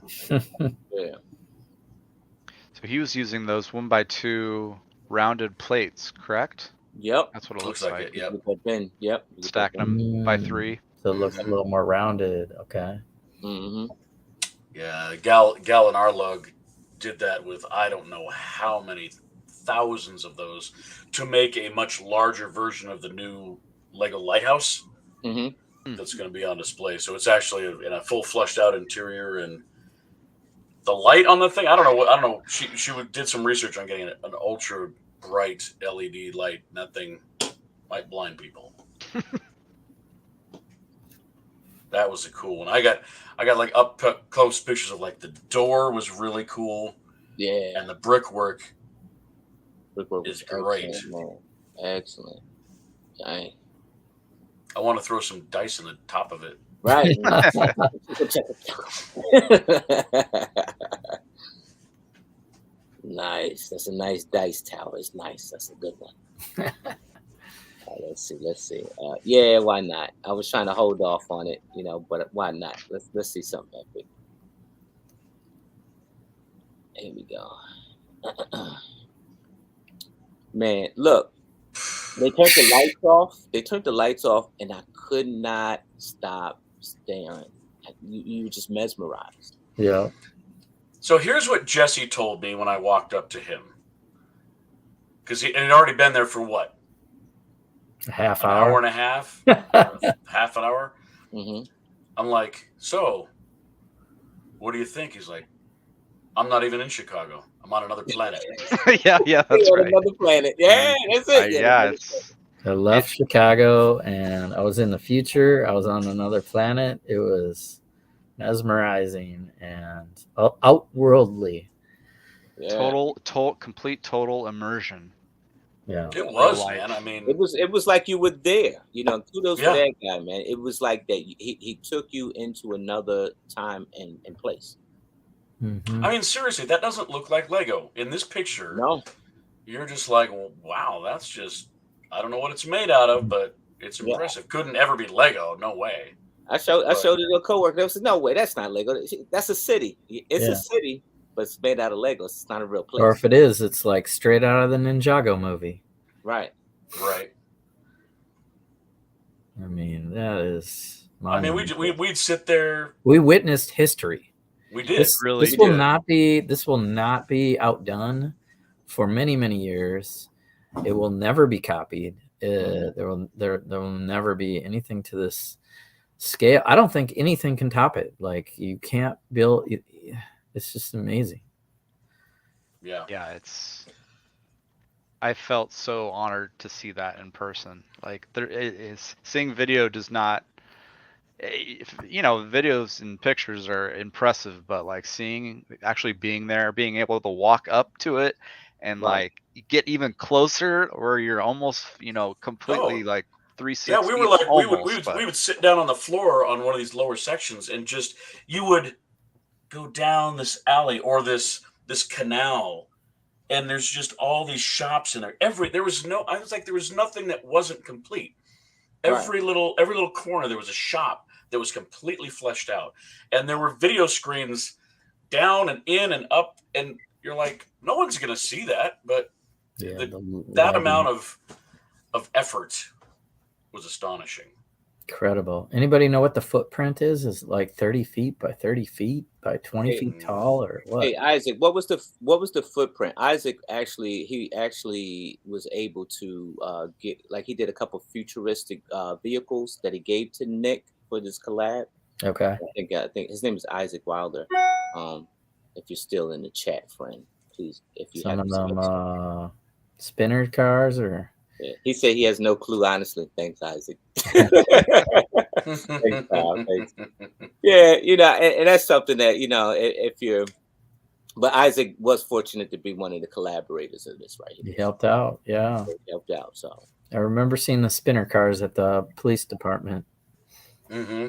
Yeah. So he was using those 1x2 rounded plates, correct? Yep. That's what it Looks looks like like. it. Yep. Get that bin. Yep. Stacking them by 3. So it looks a little more rounded. Okay. Mm-hmm. Yeah, Gal and our lug did that with I don't know how many thousands of those to make a much larger version of the new Lego Lighthouse Mm-hmm. that's going to be on display. So it's actually in a full flushed out interior, and the light on the thing. I don't know. She did some research on getting an ultra bright LED light, and that thing might blind people. That was a cool one. I got like up close pictures of like the door was really cool, Yeah. and the brickwork BrickWorld is was great. excellent, man. Excellent. Dang. I want to throw some dice in the top of it. Right. Nice. That's a nice dice tower. It's nice. That's a good one. Let's see. Yeah, why not? I was trying to hold off on it, but why not? Let's see something epic. Here we go. Man, look, they turned the lights off. They turned the lights off, and I could not stop staring. You were just mesmerized. Yeah. So here's what Jesse told me when I walked up to him, because he had already been there for what? A half An hour. hour and a half, half an hour. Mm-hmm. I'm like, so, what do you think? He's like, I'm not even in Chicago. I'm on another planet. yeah, that's on right. another planet. Yeah, that's it. Yeah, I left Chicago and I was in the future. I was on another planet. It was mesmerizing and outworldly. Yeah. complete total immersion. Yeah. It was, life. man. I mean, It was like you were there. Kudos for Yeah. that guy, man. It was like that. He took you into another time and place. Mhm. I mean, seriously, that doesn't look like Lego. In this picture, No, you're just like, well, wow, that's just, I don't know what it's made out of, but it's Yeah. impressive. Couldn't ever be Lego. No way. I showed it to a coworker. They said, "No way, that's not Lego. That's a city. It's Yeah. a city, but it's made out of Legos. It's not a real place." Or if it is, it's like straight out of the Ninjago movie. Right. Right. I mean, that is. I mean, we'd sit there. We witnessed history. We did. This Really will did. not be. This will not be outdone for many, many years. It will never be copied. There will never be anything to this scale. I don't think anything can top it. Like, you can't build. It's just amazing. Yeah. Yeah, I felt so honored to see that in person. Like, there is seeing video does not, videos and pictures are impressive, but like actually being there, being able to walk up to it and Right. like get even closer, where you're almost, completely like 360. Yeah, we were like, almost, we would sit down on the floor on one of these lower sections, and just you would go down this alley or this canal, and there's just all these shops in there. There was nothing that wasn't complete. Every little corner there was a shop that was completely fleshed out, and there were video screens down and in and up, and you're like, no one's gonna see that, but that amount of effort was astonishing. Incredible. Anybody know what the footprint is? Is it like 30 feet by 30 feet by 20 feet tall, or what? Hey, Isaac, what was the footprint? Isaac actually was able to get, like, he did a couple futuristic vehicles that he gave to Nick for this collab. Okay. I think his name is Isaac Wilder. If you're still in the chat, friend, please, if you Some have of them spinner cars, or Yeah. He said he has no clue, honestly. Thanks, Isaac. Thanks, pal. Thanks. Yeah, and that's something that, if you're, but Isaac was fortunate to be one of the collaborators of this, right? he helped out. Yeah. He helped out. So I remember seeing the spinner cars at the police department. Mm-hmm.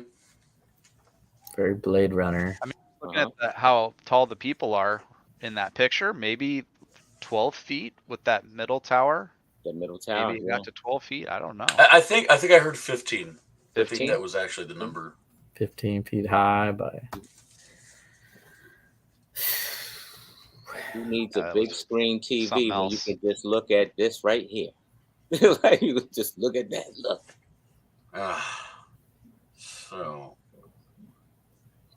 Very Blade Runner. I mean, looking at how tall the people are in that picture, maybe 12 feet with that middle tower. The middle tower. Maybe it got to 12 feet. I don't know. I think I heard 15. 15? I think that was actually the number. 15 feet high by. Who needs a big screen TV when you else. can just look at this right here? Like, you just look at that. Look. So.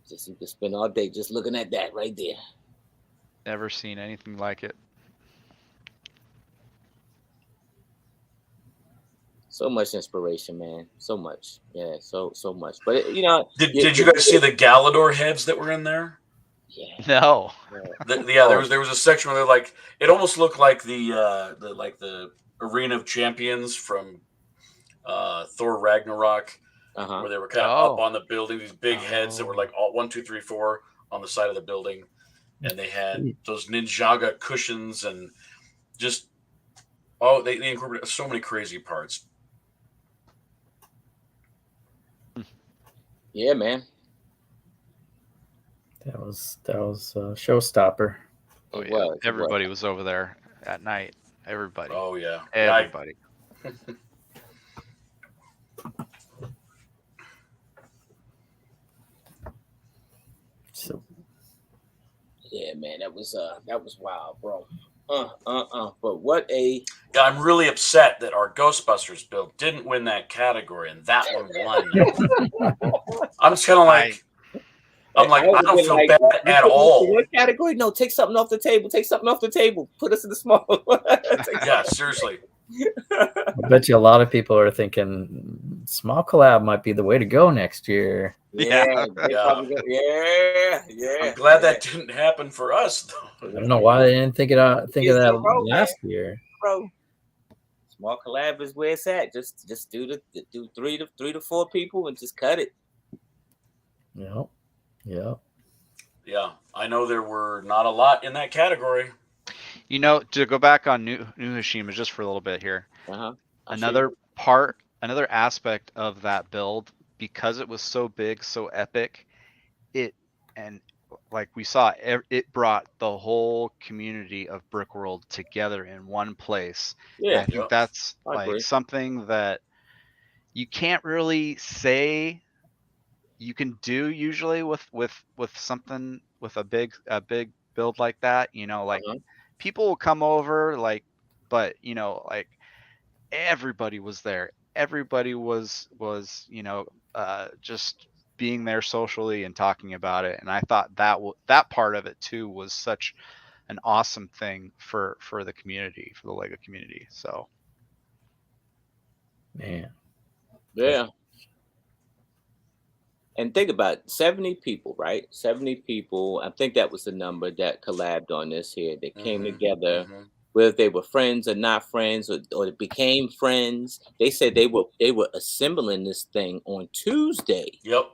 Just you can spend all day just looking at that right there. Never seen anything like it. So much inspiration, man. So much. Yeah, so much. But Did you guys see the Galador heads that were in there? Yeah. No. There was a section where they're like, it almost looked like the Arena of Champions from Thor Ragnarok, where they were kind of up on the building, these big heads that were like all 1, 2, 3, 4 on the side of the building, and they had those Ninjaga cushions and just they incorporated so many crazy parts. Yeah, man. That was a showstopper. Oh yeah, everybody was over there at night. Everybody. Oh yeah, everybody. Yeah, man, that was wild, bro. But what a Yeah, I'm really upset that our Ghostbusters build didn't win that category and that one won. I'm just kind of like, I would have don't been feel like, bad you at put me into all. what category? No, take something off the table. Take something off the table. Put us in the small. Yeah, seriously. I bet you a lot of people are thinking small collab might be the way to go next year. Yeah, Yeah. yeah. I'm glad that didn't happen for us, though. I don't know why they didn't think of that last year. Bro. Small collab is where it's at. Just do three to four people and just cut it. Yep. Yeah, I know there were not a lot in that category. To go back on New Hashima just for a little bit here. Another aspect of that build, because it was so big, so epic, like we saw, it brought the whole community of BrickWorld together in one place. Yeah, and I think that's agree. something that you can't really say you can do usually with something with a big build like that. People will come over, but everybody was there. Everybody was just being there socially and talking about it. And I thought that part of it too was such an awesome thing for the community, for the Lego community. So, man, yeah. And think about it, 70 people, right? 70 people. I think that was the number that collabed on this here. They came together, whether they were friends or not friends, or became friends. They said they were assembling this thing on Tuesday. Yep.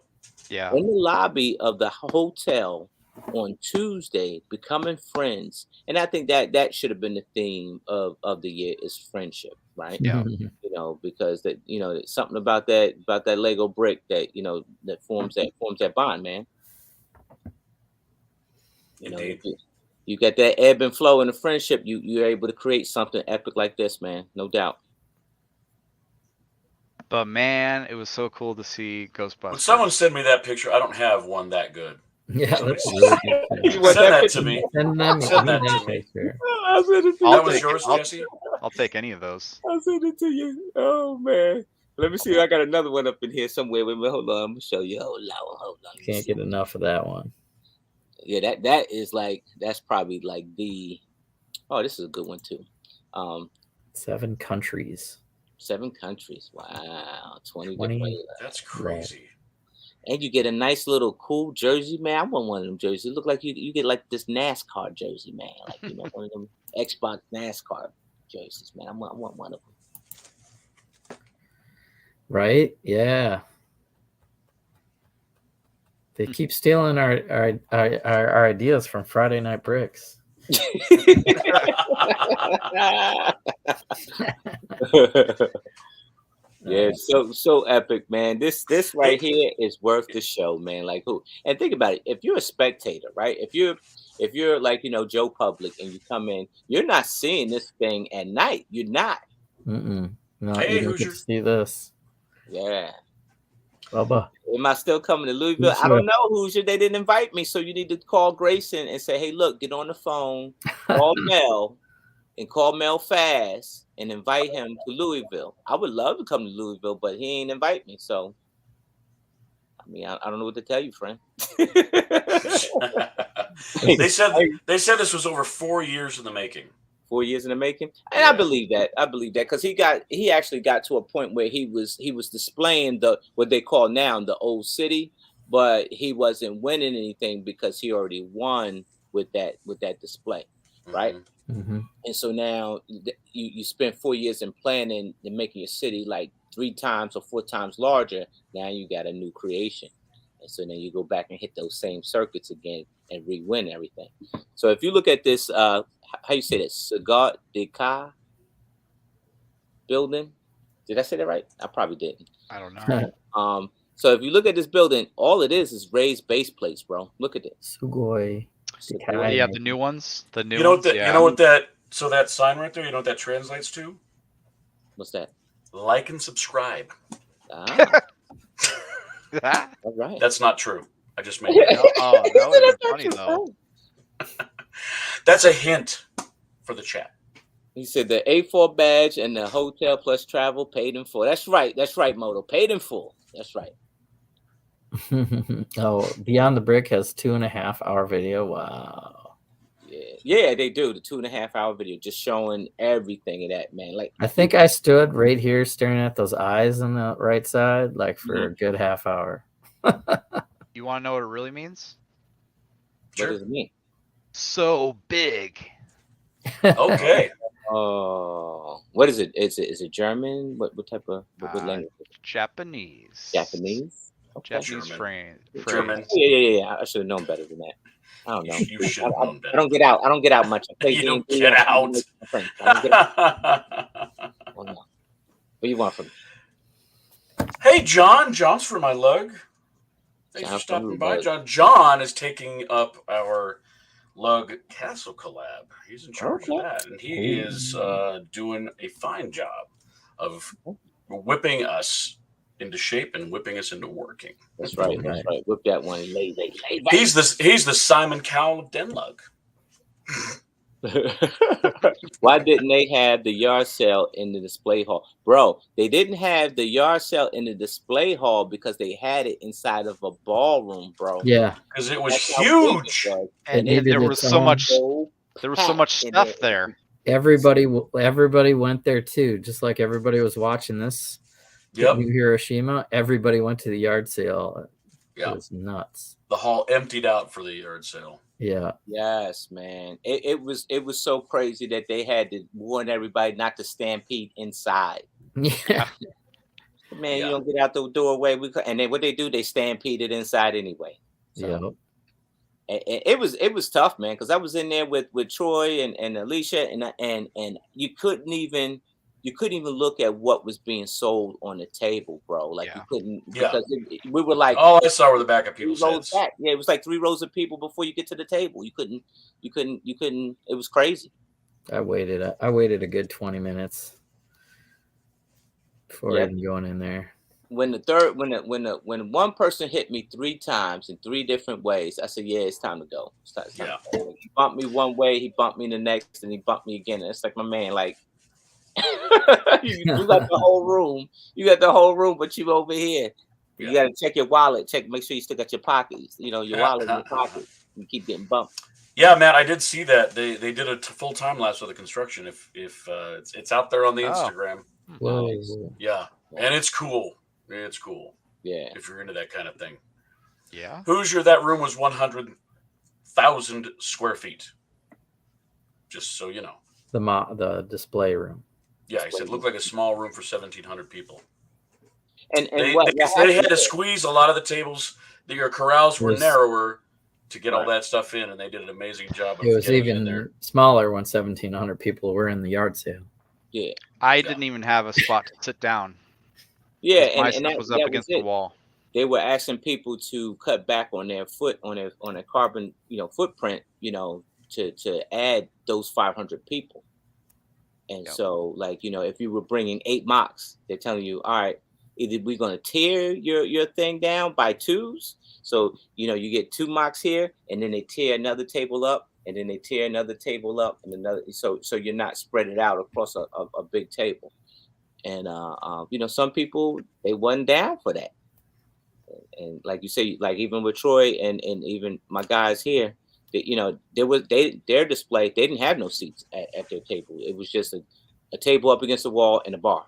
Yeah. In the lobby of the hotel on Tuesday, becoming friends. And I think that should have been the theme of the year, is friendship, right? Yeah. Because there's something about that Lego brick that that forms that bond, man. You get that ebb and flow in the friendship, you're able to create something epic like this, man. No doubt. But man, it was so cool to see Ghostbusters. Would someone send me that picture? I don't have one that good. Yeah, that's really good. Send that to me. Send that to me. I'll send it to That was yours, Jesse? I'll take any of those. I'll send it to you. Oh man. Let me see. I got another one up in here somewhere. Wait a minute, hold on. I'm gonna show you. Hold on. Can't get enough of that one. Yeah, that is that's probably like the. Oh, this is a good one too. 7 countries. 7 countries. Wow, 20. That's crazy. And you get a nice little cool jersey, man. I want one of them jerseys. It look like you get like this NASCAR jersey, man. Like one of them Xbox NASCAR jerseys, man. I want one of them. Right? Yeah. They keep stealing our ideas from Friday Night Bricks. Yeah, so epic, man. This right here is worth the show, man. Like who? And think about it. If you're a spectator, right? If you're like Joe Public and you come in, you're not seeing this thing at night. You're not. No, hey, you don't get to see this. Yeah. Bubba. Am I still coming to Louisville? I don't know, Hoosier. They didn't invite me, so you need to call Grayson and say, "Hey, look, get on the phone, call Mel, and call Mel fast, and invite him to Louisville." I would love to come to Louisville, but he ain't invite me. So, I mean, I don't know what to tell you, friend. They said this was over 4 years in the making. 4 years in the making, and I believe that because he actually got to a point where he was displaying what they call now the old city, but he wasn't winning anything because he already won with that display, right? Mm-hmm. And so now you spend 4 years in planning and making your city like 3 times or 4 times larger. Now you got a new creation, and so then you go back and hit those same circuits again and re-win everything. So if you look at this, how you say that? Sagat Deka building. Did I say that right? I probably didn't. I don't know. So if you look at this building, all it is raised base plates, bro. Look at it. Sugoi. Yeah, the new ones. The new You know ones. what you know what that sign right there, you know what that translates to? What's that? Like and subscribe. All right. That's not true. I just made it. Oh, that would be funny though. That's a hint for the chat. He said the A4 badge and the hotel plus travel paid in full. That's right. That's right, Moto. Paid in full. That's right. Oh, Beyond the Brick has 2.5-hour video. Wow. Yeah, they do. The 2.5-hour video just showing everything of that, man. Like, I think I stood right here staring at those eyes on the right side, like for a good half hour. You want to know what it really means? what does it mean? So big. Okay. Oh, what is it? Is it German? What type of what language? Japanese. Japanese. Okay. Japanese German. phrase. German. Yeah. I should have known better than that. I don't know. You should have known better. I don't get out. I don't get out much. I play You don't D&D, get I out. with my friends. I don't get out. Oh, no. What do you want from me? Hey, John. John's for my lug. Thanks John for stopping from by, Lug. John. John is taking up our Lug Castle collab. He's in charge of that, and he is doing a fine job of whipping us into shape and whipping us into working. That's right. That's right. Whip that one. Lay back. He's the Simon Cowell of Denlug. Why didn't they have the yard sale in the display hall? Bro, they didn't have the yard sale in the display hall because they had it inside of a ballroom, bro. Yeah. Because it was That's how big it huge. was. And It there needed was its so own- much. So There was so much packed in stuff there. Everybody went there too, just like everybody was watching this. Yep. New Hiroshima. Everybody went to the yard sale. It Yeah. was nuts. The hall emptied out for the yard sale. Yeah. Yes, man. It was so crazy that they had to warn everybody not to stampede inside. Yeah. Man, Yeah. you don't get out the doorway. And then what they do, they stampeded inside anyway. So, it was tough, man, because I was in there with Troy and Alicia, and you couldn't even look at what was being sold on the table, bro. Like you couldn't, because we were like, all I saw were the back of people's heads. back. Yeah, it was like 3 rows of people before you get to the table. You couldn't. It was crazy. I waited a good 20 minutes before even going in there. When one person hit me 3 times in 3 different ways, I said, "Yeah, it's time to go." It's time to go. He bumped me one way, he bumped me the next, and he bumped me again. And it's like, my man, like you got the whole room. You got the whole room, but you over here. You got to check your wallet. Make sure you still got your pockets. You know, your wallet in your pocket. You keep getting bumped. Yeah, Matt, I did see that they did a full time lapse of the construction. If it's out there on the Instagram. Whoa. Yeah, and it's cool. It's cool. Yeah, if you're into that kind of thing. Yeah. Hoosier, that room was 100,000 square feet. Just so you know. The display room. Yeah, he said it looked like a small room for 1,700 people. And they had to squeeze a lot of the tables. Your corrals were narrower to get all that stuff in, and they did an amazing job of it was getting even in there. smaller when 1,700 people were in the yard sale. Yeah. I didn't even have a spot to sit down. Yeah, my and stuff that was up against the wall. They were asking people to cut back on their carbon, footprint, to add those 500 people. And so, like, if you were bringing 8 mocks, they're telling you, all right, either we're going to tear your thing down by 2s. So, you get 2 mocks here, and then they tear another table up, and then they tear another table up, and another. So you're not spread it out across a big table. And, some people, they wasn't down for that. And like you say, like even with Troy and even my guys here, their display, they didn't have no seats at their table. It was just a table up against the wall and a bar.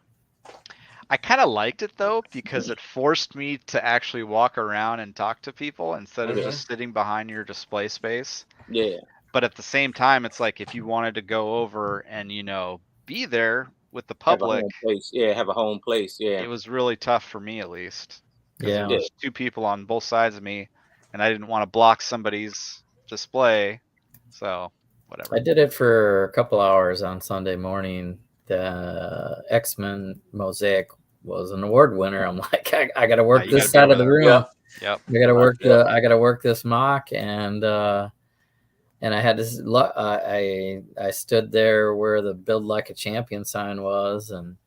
I kind of liked it though, because it forced me to actually walk around and talk to people instead of just sitting behind your display space. Yeah. But at the same time, it's like if you wanted to go over and, be there with the public, have a home place. Yeah. It was really tough for me, at least. Yeah. There was 2 people on both sides of me, and I didn't want to block somebody's display. So whatever. I did it for a couple hours on Sunday morning. The X-Men Mosaic was an award winner. I'm like, I got to work this side of the room. Yeah. Yep. I got to work I got to work this mock, and I had this. I stood there where the "Build Like a Champion" sign was, and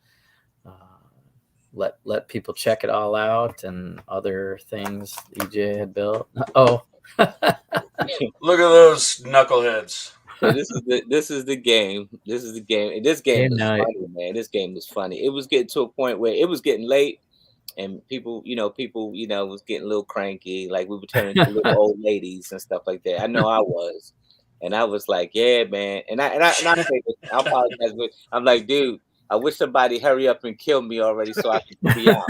let people check it all out and other things EJ had built. Oh, Look at those knuckleheads. So this is the game. This is the game. And this game Game was night. funny, man. This game was funny. It was getting to a point where it was getting late, and people, was getting a little cranky. Like we were turning into little old ladies and stuff like that. I know I was, and I was like, yeah, man. And I say this, I apologize, but I'm like, dude, I wish somebody hurry up and kill me already so I can be out.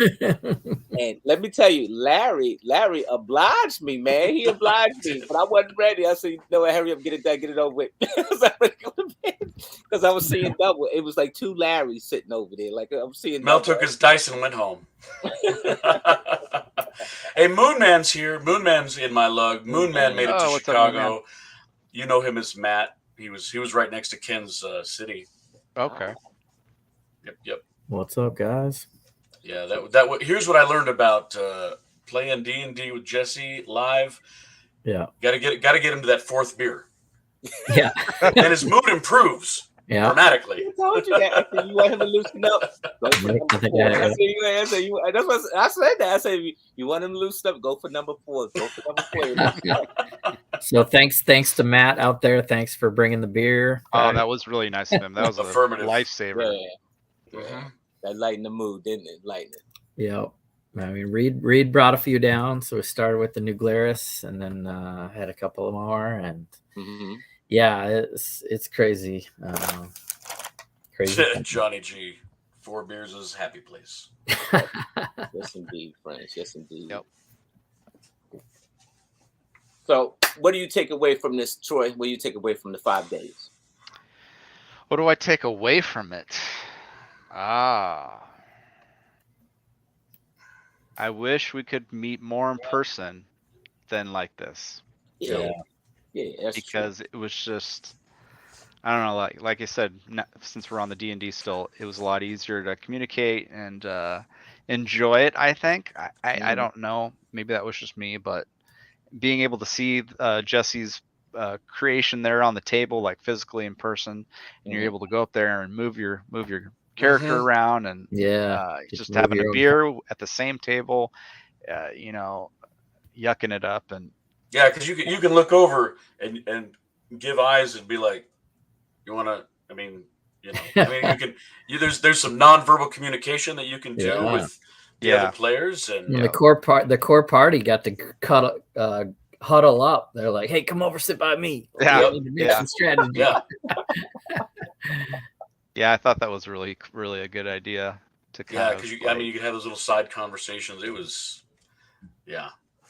And let me tell you, Larry obliged me, man. He obliged me, but I wasn't ready. I said, no, hurry up, get it done, get it over with. Because I was seeing double. It was like two Larrys sitting over there. Like I'm seeing Mel double. took his dice and went home. Hey, Moonman's here. Moonman's in my lug. Moonman made it to what's up, Moonman? Chicago. You know him as Matt. He was right next to Ken's city. Okay. Yep. What's up, guys? Yeah, here's what I learned about playing D&D with Jesse live. Yeah. Got to get him to that fourth beer. Yeah. And his mood improves dramatically. I told you that. I said, you want him to loosen up. Go for number 4. I said that. I said, you want him to loosen up, go for number 4. Go for number 4. So thanks to Matt out there. Thanks for bringing the beer. Oh, that was really nice of him. That was Affirmative. A lifesaver. Yeah. Mm-hmm. That lightened the mood, didn't it? Lightened it. Yeah. I mean, Reed brought a few down, so we started with the New Glarus, and then had a couple more, and yeah, it's crazy. Crazy. Johnny G, 4 beers is happy place. Yes, indeed, friends. Yes, indeed. Yep. So, what do you take away from this, Troy? What do you take away from the 5 days? What do I take away from it? I wish we could meet more in person than like this. Yeah, that's because true. it was just, I don't know, like I said, since we're on the D&D still, it was a lot easier to communicate and enjoy it. I think I don't know, maybe that was just me, but being able to see Jesse's creation there on the table, like physically in person, and you're able to go up there and move your character around, and just having a beer at the same table, yucking it up. And yeah, because you can look over and give eyes and be like, you want to, you can, there's some nonverbal communication that you can do with the other players, and the core party got to huddle up. They're like, hey, come over, sit by me. Strategy. Yeah, I thought that was really, really a good idea to because you can have those little side conversations. It was,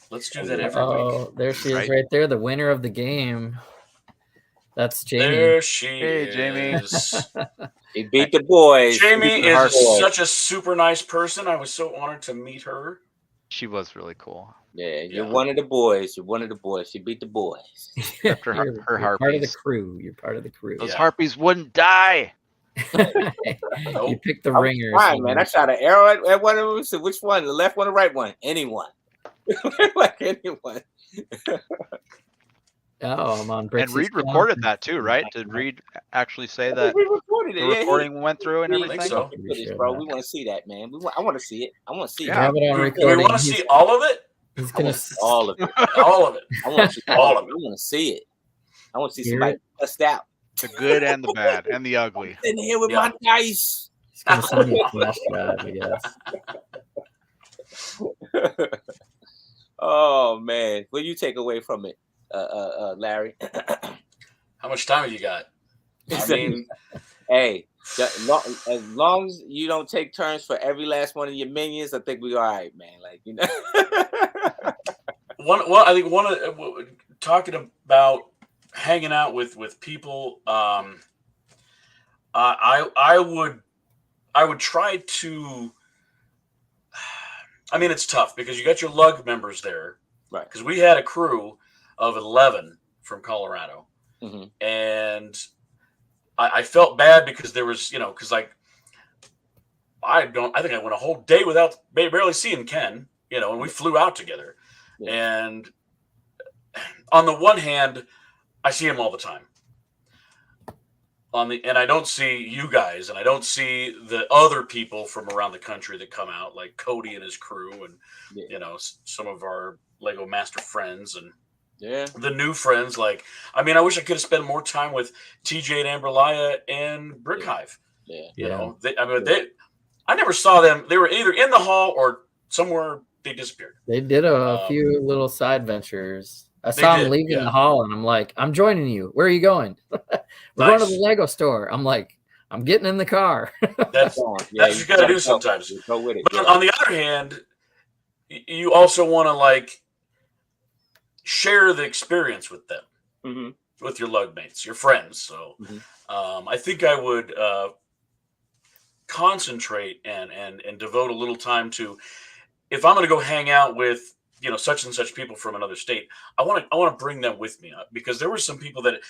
let's do that every week. Oh, there she is, right there, the winner of the game. That's Jamie. There she is. Jamie. He beat the boys. Jamie is such a super nice person. I was so honored to meet her. She was really cool. Yeah, you're one of the boys. You're one of the boys. She beat the boys. After her harpies. Part of the crew. You're part of the crew. Those harpies wouldn't die. You picked the ringer. Fine, man. I shot an arrow at one of them. So which one? The left one or right one? Anyone. Like anyone. Oh, I'm on Brick's. And Reed recorded that too, right? Did Reed actually say that we recorded it? The recording went through and everything? I think so. Bro, we want to see that, man. I want to see it. I want to see it. Have it on Do recording. we want to see all of it? He's gonna all of it. All of it. I want to see all of it. I want to see it. I want to see somebody bust out. The good and the bad and the ugly. I'm in here with my dice. He's gonna send me a flash drive, I guess. Oh man, what do you take away from it, Larry? How much time have you got? I mean, hey, as long as you don't take turns for every last one of your minions, I think we're all right, man. Like I think one of talking about hanging out with people. I would try to. I mean, it's tough because you got your lug members there, right? Because we had a crew of 11 from Colorado, and I felt bad because there was, because like I think I went a whole day without barely seeing Ken, and we flew out together, and on the one hand, I see him all the time. And I don't see you guys, and I don't see the other people from around the country that come out, like Cody and his crew, and some of our Lego Master friends, and Yeah. the new friends. Like, I mean, I wish I could have spent more time with TJ and Amberlaya and Brickhive. Yeah. You Yeah. know, I never saw them. They were either in the hall or somewhere they disappeared. They did a few little side ventures. I saw them leaving the hall, and I'm like, I'm joining you. Where are you going? We're going to the Lego store. I'm like, I'm getting in the car. That's what you got to do sometimes. Go with it. But on the other hand, you also want to like share the experience with them, with your lug mates, your friends. So I think I would concentrate and devote a little time to, if I'm going to go hang out with, you know, such and such people from another state, I want to bring them with me, because there were some people that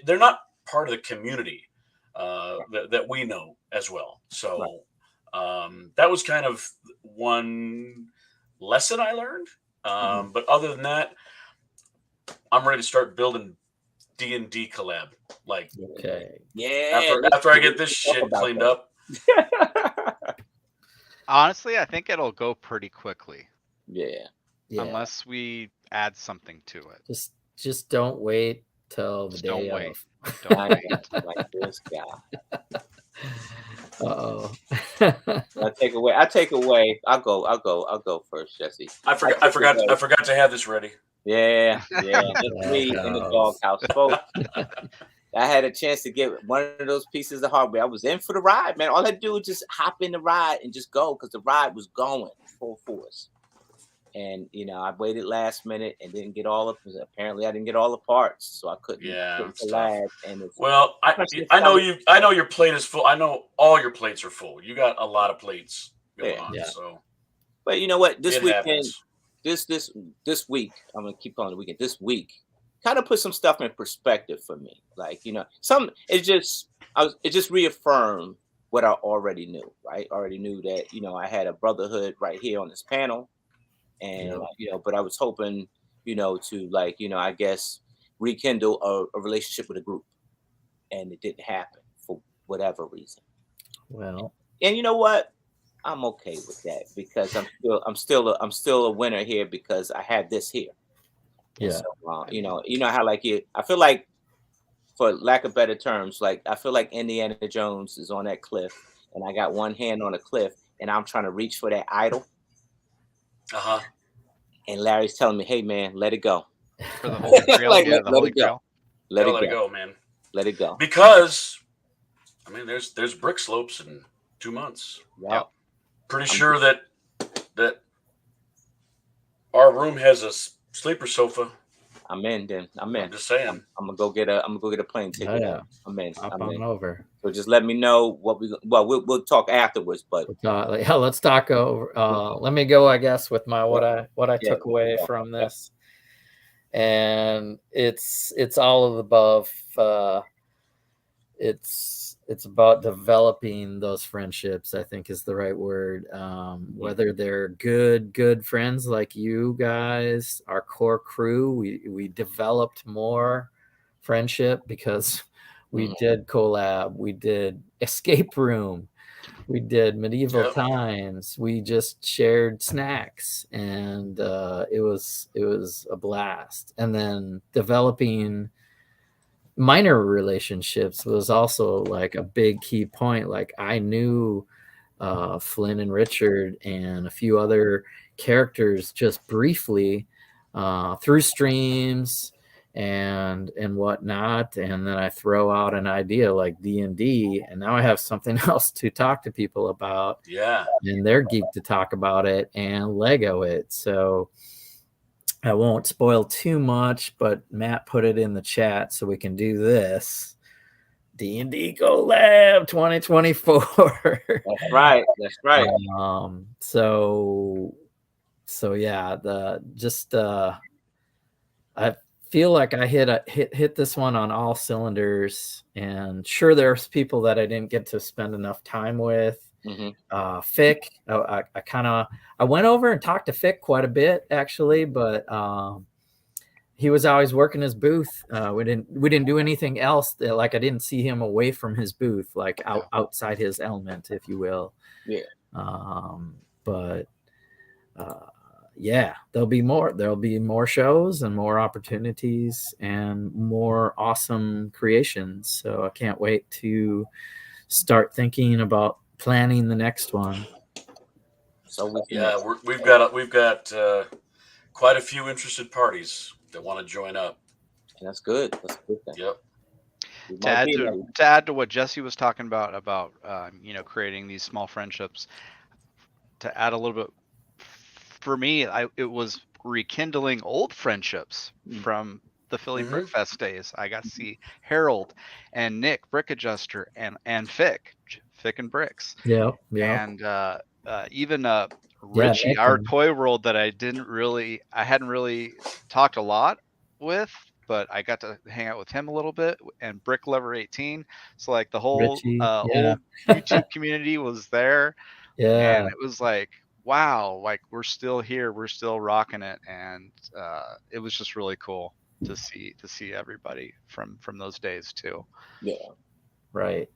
they're not part of the community that we know as well. So that was kind of one lesson I learned. But other than that, I'm ready to start building D&D collab. Like, okay, yeah. After I get this shit cleaned up. Honestly, I think it'll go pretty quickly. Yeah. Unless we add something to it. Just don't wait till the day don't wait. of. Don't wait. Like this guy. Uh-oh. I take away. I'll go first, Jesse. I forgot to have this ready. Yeah. That's me in the doghouse, folks. I had a chance to get one of those pieces of hardware. I was in for the ride, man. All I had to do was just hop in the ride and just go, because the ride was going full force. And you know, I waited last minute and didn't get all of. Apparently, I didn't get all the parts, so I couldn't. Collab. And well, I know your plate is full. I know all your plates are full. You got a lot of plates going on. So, but you know what? This weekend, happens. this week, I'm gonna keep calling it the weekend. This week kind of put some stuff in perspective for me. Like, you know, it just reaffirmed what I already knew. Right, already knew that, you know, I had a brotherhood right here on this panel. And you know, but I was hoping, you know, to, like, you know, I guess rekindle a relationship with a group, and it didn't happen for whatever reason. Well, and you know what? I'm okay with that, because I'm still a winner here, because I have this here. Yeah. So, you know how, like, I feel like, for lack of better terms, like, I feel like Indiana Jones is on that cliff, and I got one hand on a cliff, and I'm trying to reach for that idol. And Larry's telling me, "Hey, man, let it go." For the Holy Grail, like, the Holy Grail. Let it go, man. Let it go. Because, I mean, there's brick slopes in 2 months. Yep. Pretty sure that our room has a sleeper sofa. I'm in. I'm just saying. I'm gonna go get a plane ticket. Yeah. I'm in. Hop on over. So just let me know what we'll talk afterwards. But let's talk over. Let me go, I guess, with my what I took away from this, and it's all of the above. It's about developing those friendships, I think is the right word. Whether they're good friends like you guys, our core crew, we developed more friendship because we did collab, we did escape room, we did medieval times, we just shared snacks, and it was a blast. And then developing minor relationships was also like a big key point. Like, I knew Flynn and Richard and a few other characters just briefly through streams and whatnot, and then I throw out an idea like D&D, and now I have something else to talk to people about. And they're geeked to talk about it and Lego it. So I won't spoil too much, but Matt put it in the chat so we can do this. D&D Collab 2024. That's right. So yeah, I feel like I hit this one on all cylinders, and sure, there's people that I didn't get to spend enough time with. Fick, I went over and talked to Fick quite a bit, actually, but he was always working his booth. We didn't do anything else. Like, I didn't see him away from his booth, like outside his element, if you will. Yeah. But yeah, there'll be more shows and more opportunities and more awesome creations. So I can't wait to start thinking about planning the next one. So Yeah, we've got quite a few interested parties that want to join up. and that's good. That's a good thing. Yep. We To might add be to ready. to add to what Jesse was talking about creating these small friendships. To add a little bit, for me, it was rekindling old friendships from the Philly Mhm. Brickfest days. I got to see Harold and Nick, Brick Adjuster, and Fick and Bricks, Yeah. and even Yeah, Richie, Nick our and- toy world that I hadn't really talked a lot with, but I got to hang out with him a little bit, and Brick Lover 18. So like the whole Richie. Yeah. old YouTube community was there, Yeah. and it was like, wow, like we're still here, we're still rocking it, and it was just really cool to see everybody from those days too. Yeah. Right.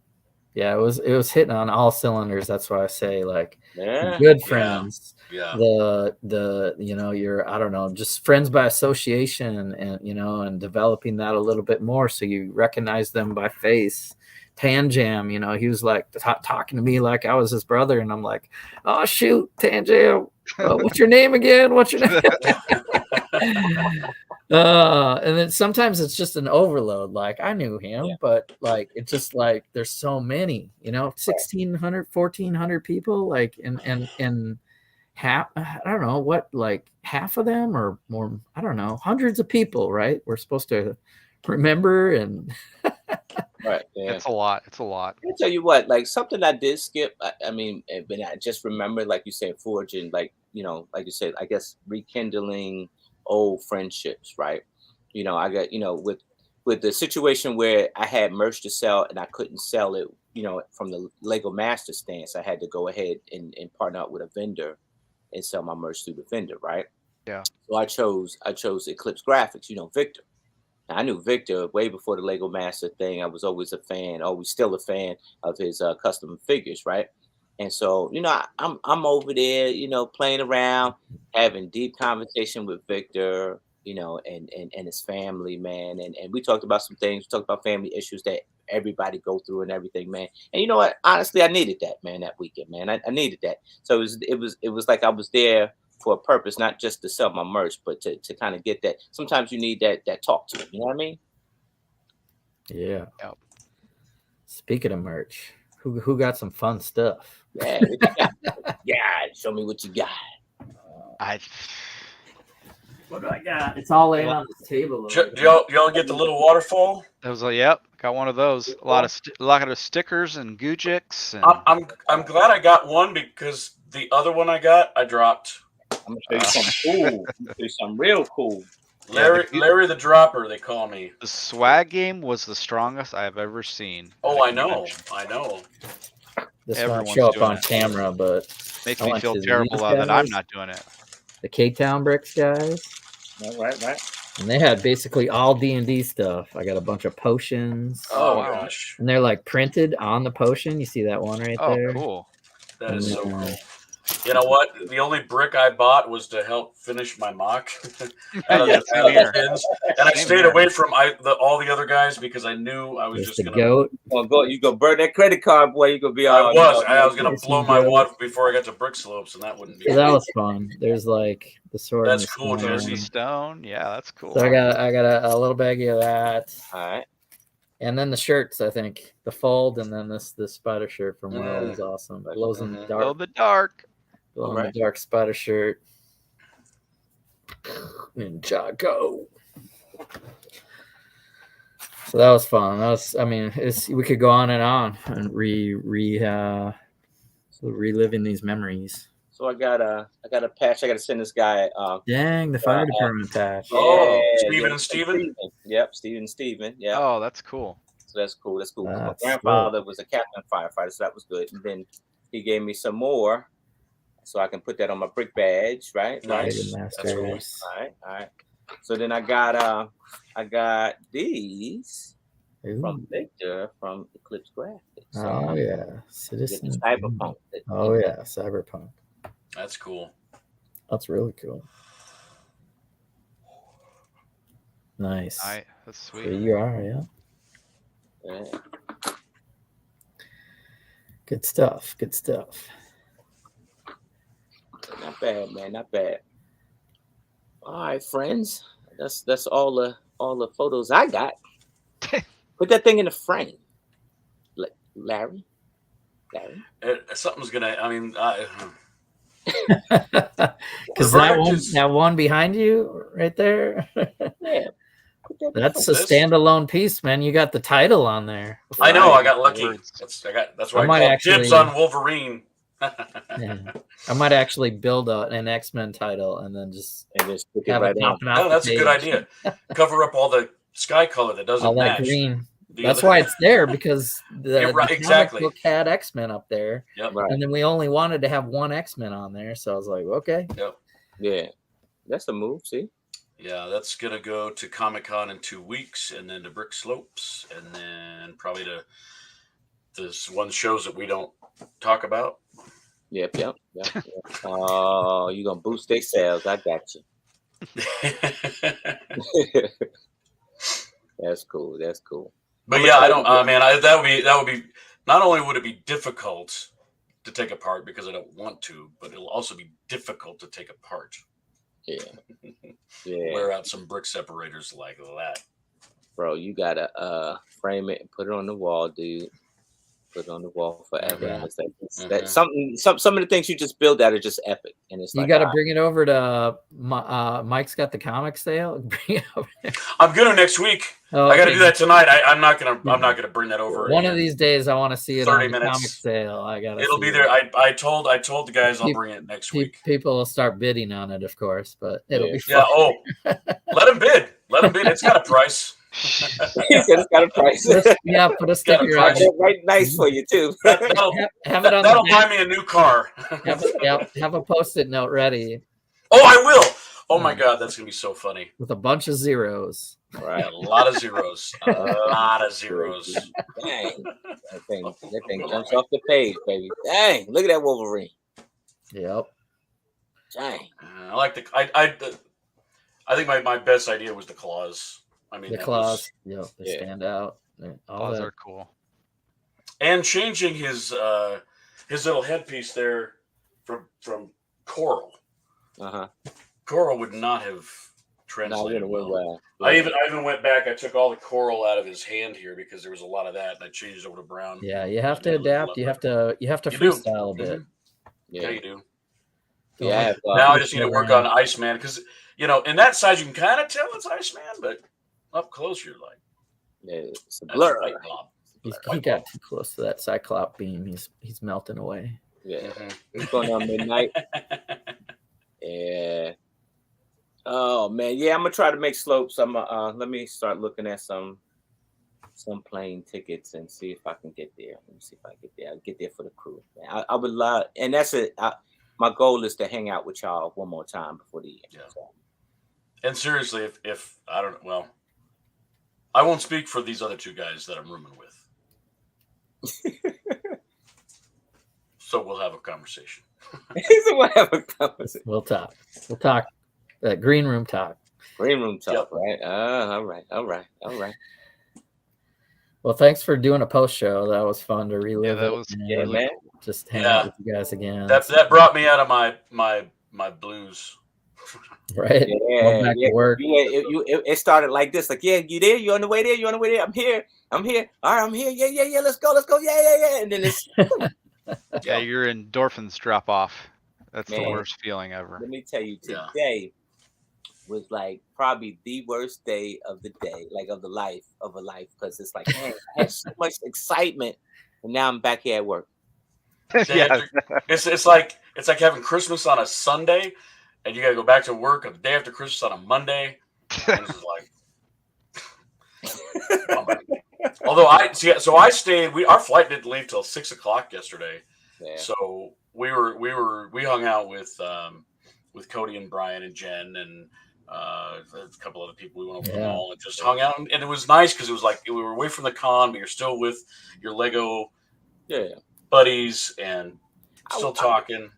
Yeah, it was hitting on all cylinders. That's why I say like Yeah. good Yeah. friends. Yeah. The you're, I don't know, just friends by association, and and developing that a little bit more so you recognize them by face. Tan Jam, he was like talking to me like I was his brother, and I'm like, oh shoot, Tan Jam, what's your name again? What's your name? And then sometimes it's just an overload. Like I knew him, Yeah. but like it's just like there's so many, 1,600, 1,400 people, like and half, I don't know what, like half of them or more, I don't know, hundreds of people, right? We're supposed to remember, and Right. Yeah. It's a lot. It's a lot. I'll tell you what, like something I did skip. I mean, but I just remember, like you said, forging, like like you said, I guess rekindling old friendships, right? I got with the situation where I had merch to sell and I couldn't sell it, from the Lego Master stance. I had to go ahead and partner up with a vendor and sell my merch through the vendor, right? Yeah. So I chose Eclipse Graphics, Victor. I knew Victor way before the Lego Master thing. I was always a fan, always still a fan of his custom figures, right? And so, I'm over there, playing around, having deep conversation with Victor, and his family, man. And we talked about some things. We talked about family issues that everybody go through and everything, man. And you know what? Honestly, I needed that, man, that weekend, man. I needed that. So it was like I was there for a purpose, not just to sell my merch, but to kind of get that. Sometimes you need that talk to them. You know what I mean? yeah. Yep. Speaking of merch, who got some fun stuff? Yeah. What you got? Yeah. Show me what you got. I What do I got? It's all laying on the table. Do y'all get the little waterfall? That was like, yep, got one of those. A lot of stickers and Gujix and I'm glad I got one because the other one I got I dropped. I'm gonna show you something cool. I'm gonna show you something real cool. Larry the Dropper, they call me. the swag game was the strongest I've ever seen. Oh, at a I know. convention. I know. This won't Everyone's show up doing on it. camera, but Makes I me went feel to terrible these that I'm guys. not doing it. the K-Town Bricks guys, Right. and they had basically all D&D stuff. I got a bunch of potions, Oh, wow. gosh. and they're like printed on the potion. You see that one right Oh, there? cool. That is so Yeah. cool. You know what? The only brick I bought was to help finish my mock out of Yeah, the same here. bins. And I Same stayed here. away from all the other guys because I knew I was There's just the going to. goat. You gonna burn that credit card, boy. You gonna be I all. was going to There's blow some my goat. wad before I got to brick slopes, and that wouldn't be So good. that was fun. There's like the sword. That's and the cool, stone. Jesse. Stone. Yeah, that's cool. So I got a little baggie of that, All right. and then the shirts. I think the fold, and then this spider shirt from World is awesome. Glows in the Mhm. dark. Glow the dark. Glow in the dark spider shirt. Ninjago. So that was fun. I mean, we could go on and reliving these memories. So I got a patch. I got to send this guy. Dang, the fire department patch. Oh, Yeah, Steven and Steven? Yep, Steven. Yeah. Oh, that's cool. So that's cool. That's cool. 'Cause my That's grandfather was a captain firefighter, so that was good. And then he gave me some more, so I can put that on my brick badge, right? Nice. Lego That's cool. Masters. All right. So then I got these from Ooh. Victor from Eclipse Graphics. So Oh yeah, get the Citizen. cyberpunk. Oh yeah, Cyberpunk. That's cool. That's really cool. Nice. That's So sweet. you are, yeah. Yeah. Good stuff. Good stuff. Not bad, man. Not bad. All right, friends. That's all the photos I got. Put that thing in the frame, Larry. Larry. Something's gonna. I mean, Because that one behind you right there, Yeah. that's a standalone piece, man. You got the title on there. I know. I got lucky. That's why I called dibs on Wolverine. Yeah. I might actually build an X-Men title and then just stick it have right it popping on. off. That's a good idea. Cover up all the sky color that doesn't all that match. green. That's why it's there, because the comic book had X-Men up there. Yep. Right. And then we only wanted to have one X-Men on there, so I was like, okay. Yep. Yeah, that's a move. See. Yeah, that's gonna go to Comic-Con in 2 weeks, and then to Brick Slopes, and then probably to this one shows that we don't talk about. Yep. Oh, you're gonna boost their sales. I got you. That's cool. That's cool. But yeah, I don't. Man, that would be. Not only would it be difficult to take apart because I don't want to, but it'll also be difficult to take apart. Yeah. Wear out some brick separators like that. Bro, you gotta frame it and put it on the wall, dude. Put it on the wall forever. Yeah. It's like, some of the things you just build out are just epic, and it's you like, got to bring it over to Mike's got the comic sale. Bring it over. I'm gonna next week. Oh, I got to do that tonight. I'm not gonna bring that over. One of these days, I want to see it 30 on the minutes. comic sale. I got. It'll be there. I told the guys I'll bring it next week. People will start bidding on it, of course, but it'll be fun. Yeah. Oh, let them bid. Let them bid. It's got a price. He said it's got a price. Put a sticker on it. Right, nice for you too. That'll buy me a new car. have a post-it note ready. Oh, I will. Oh my God, that's gonna be so funny. With a bunch of zeros. Right. Yeah, a lot of zeros. A lot of zeros. Dang. That thing jumps off the page, baby. Dang. Look at that Wolverine. Yep. Dang. I like I think my best idea was the claws. I mean, the claws. They stand out. Claws are cool. And changing his little headpiece there from coral. Coral would not have translated well. I even went back. I took all the coral out of his hand here because there was a lot of that, and I changed it over to brown. Yeah, you have to adapt. You have to freestyle a bit. Yeah, you do. Yeah. Now I just need to work on Iceman because in that size you can kind of tell it's Iceman, but up close you're like, it's a blur. He got too close to that Cyclops beam. He's melting away. Yeah. It's going on midnight. Yeah. Oh man, yeah. I'm gonna try to make slopes. Let me start looking at some plane tickets and see if I can get there. Let me see if I get there. I'll get there for the crew. I would love, and that's it. My goal is to hang out with y'all one more time before the end. Yeah. So. And seriously, if I don't, well, I won't speak for these other two guys that I'm rooming with. So we'll have a conversation. We'll talk. Green room talk. Green room talk, Yep. Right? All right. Well, thanks for doing a post show. That was fun to relive. Yeah, that was man. Just hang out with you guys again. That brought me out of my blues. Right. Yeah. Going back to work. It started like this. Like, yeah, you there? You on the way there? You on the way there? I'm here. All right, I'm here. Yeah. Let's go. Yeah. And then it's yeah, your endorphins drop off. That's Man. the worst feeling ever. Let me tell you, today was like probably the worst day of the day, like of a life, because it's like, man, I had so much excitement, and now I'm back here at work. Yeah. It's like having Christmas on a Sunday, and you got to go back to work the day after Christmas on a Monday. And it's like, although I stayed. Our flight didn't leave till 6:00 yesterday, so we hung out with Cody and Brian and Jen and a couple other people. We went over the mall and just hung out, and it was nice because it was like we were away from the con, but you're still with your Lego buddies and still talking.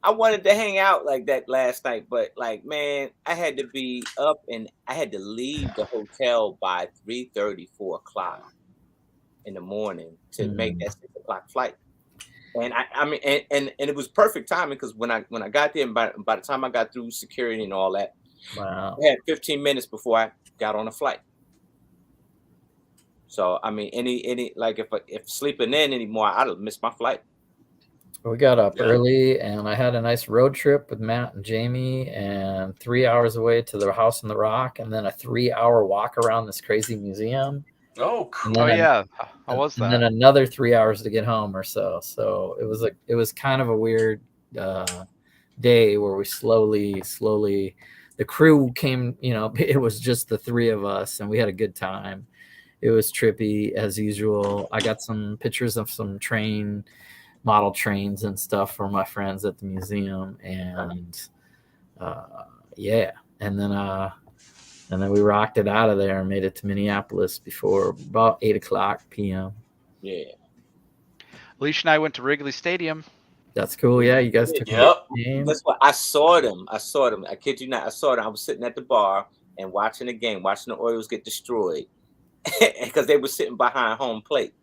I wanted to hang out like that last night, but like, man, I had to be up and I had to leave the hotel by 3:30, 4 o'clock in the morning to make that 6 o'clock flight. And I mean, and it was perfect timing because when I got there, and by the time I got through security and all that, Wow. I had 15 minutes before I got on a flight. So I mean, any like if sleeping in anymore, I'd have missed my flight. We got up Yeah. early, and I had a nice road trip with Matt and Jamie, and 3 hours away to the House in the Rock, and then a 3 hour walk around this crazy museum. Oh, And cool. then Oh yeah, how was and then that? another 3 hours to get home or so. So it was kind of a weird day where we slowly, the crew came. You know, it was just the three of us, and we had a good time. It was trippy as usual. I got some pictures of some model trains and stuff for my friends at the museum, and yeah, and then we rocked it out of there and made it to Minneapolis before about 8 o'clock p.m. Yeah. Alicia and I went to Wrigley Stadium. That's cool. Yeah, you guys took Yep. the game. That's what I saw them. I saw them. I kid you not. I saw them. I was sitting at the bar and watching the game, watching the Orioles get destroyed because they were sitting behind home plate.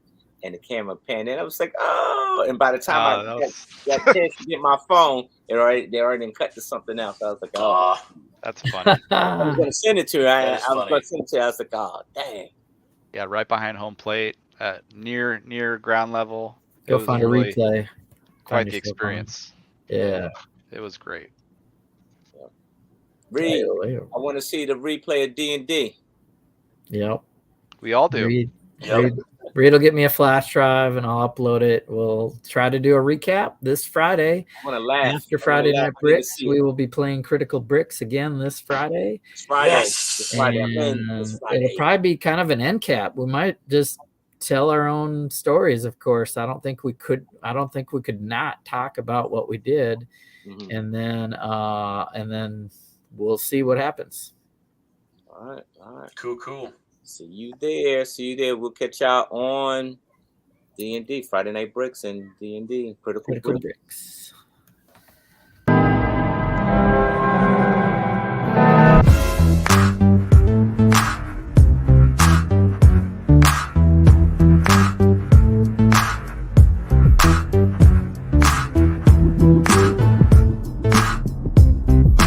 And the camera panned in. I was like, oh! And by the time I got a chance to get my phone, they already cut to something else. I was like, oh, that's funny. I was gonna send it to her. I was funny. gonna send it to her. I was like, oh, dang. Yeah, right behind home plate, near ground level. Go find a replay. Quite the experience. Yeah, it was great. Reed, I want to see the replay of D&D. Yep. We all do. Reed will get me a flash drive and I'll upload it. We'll try to do a recap this Friday. I want to laugh. After Friday Night Bricks, we will be playing Critical Bricks again this Friday. It's Friday. Yes. It's Friday. It's Friday. It'll probably be kind of an end cap. We might just tell our own stories, of course. I don't think we could not talk about what we did. Mm-hmm. And then we'll see what happens. All right. Cool. See you there. We'll catch y'all on D&D, Friday Night Bricks and D&D, Critical Bricks.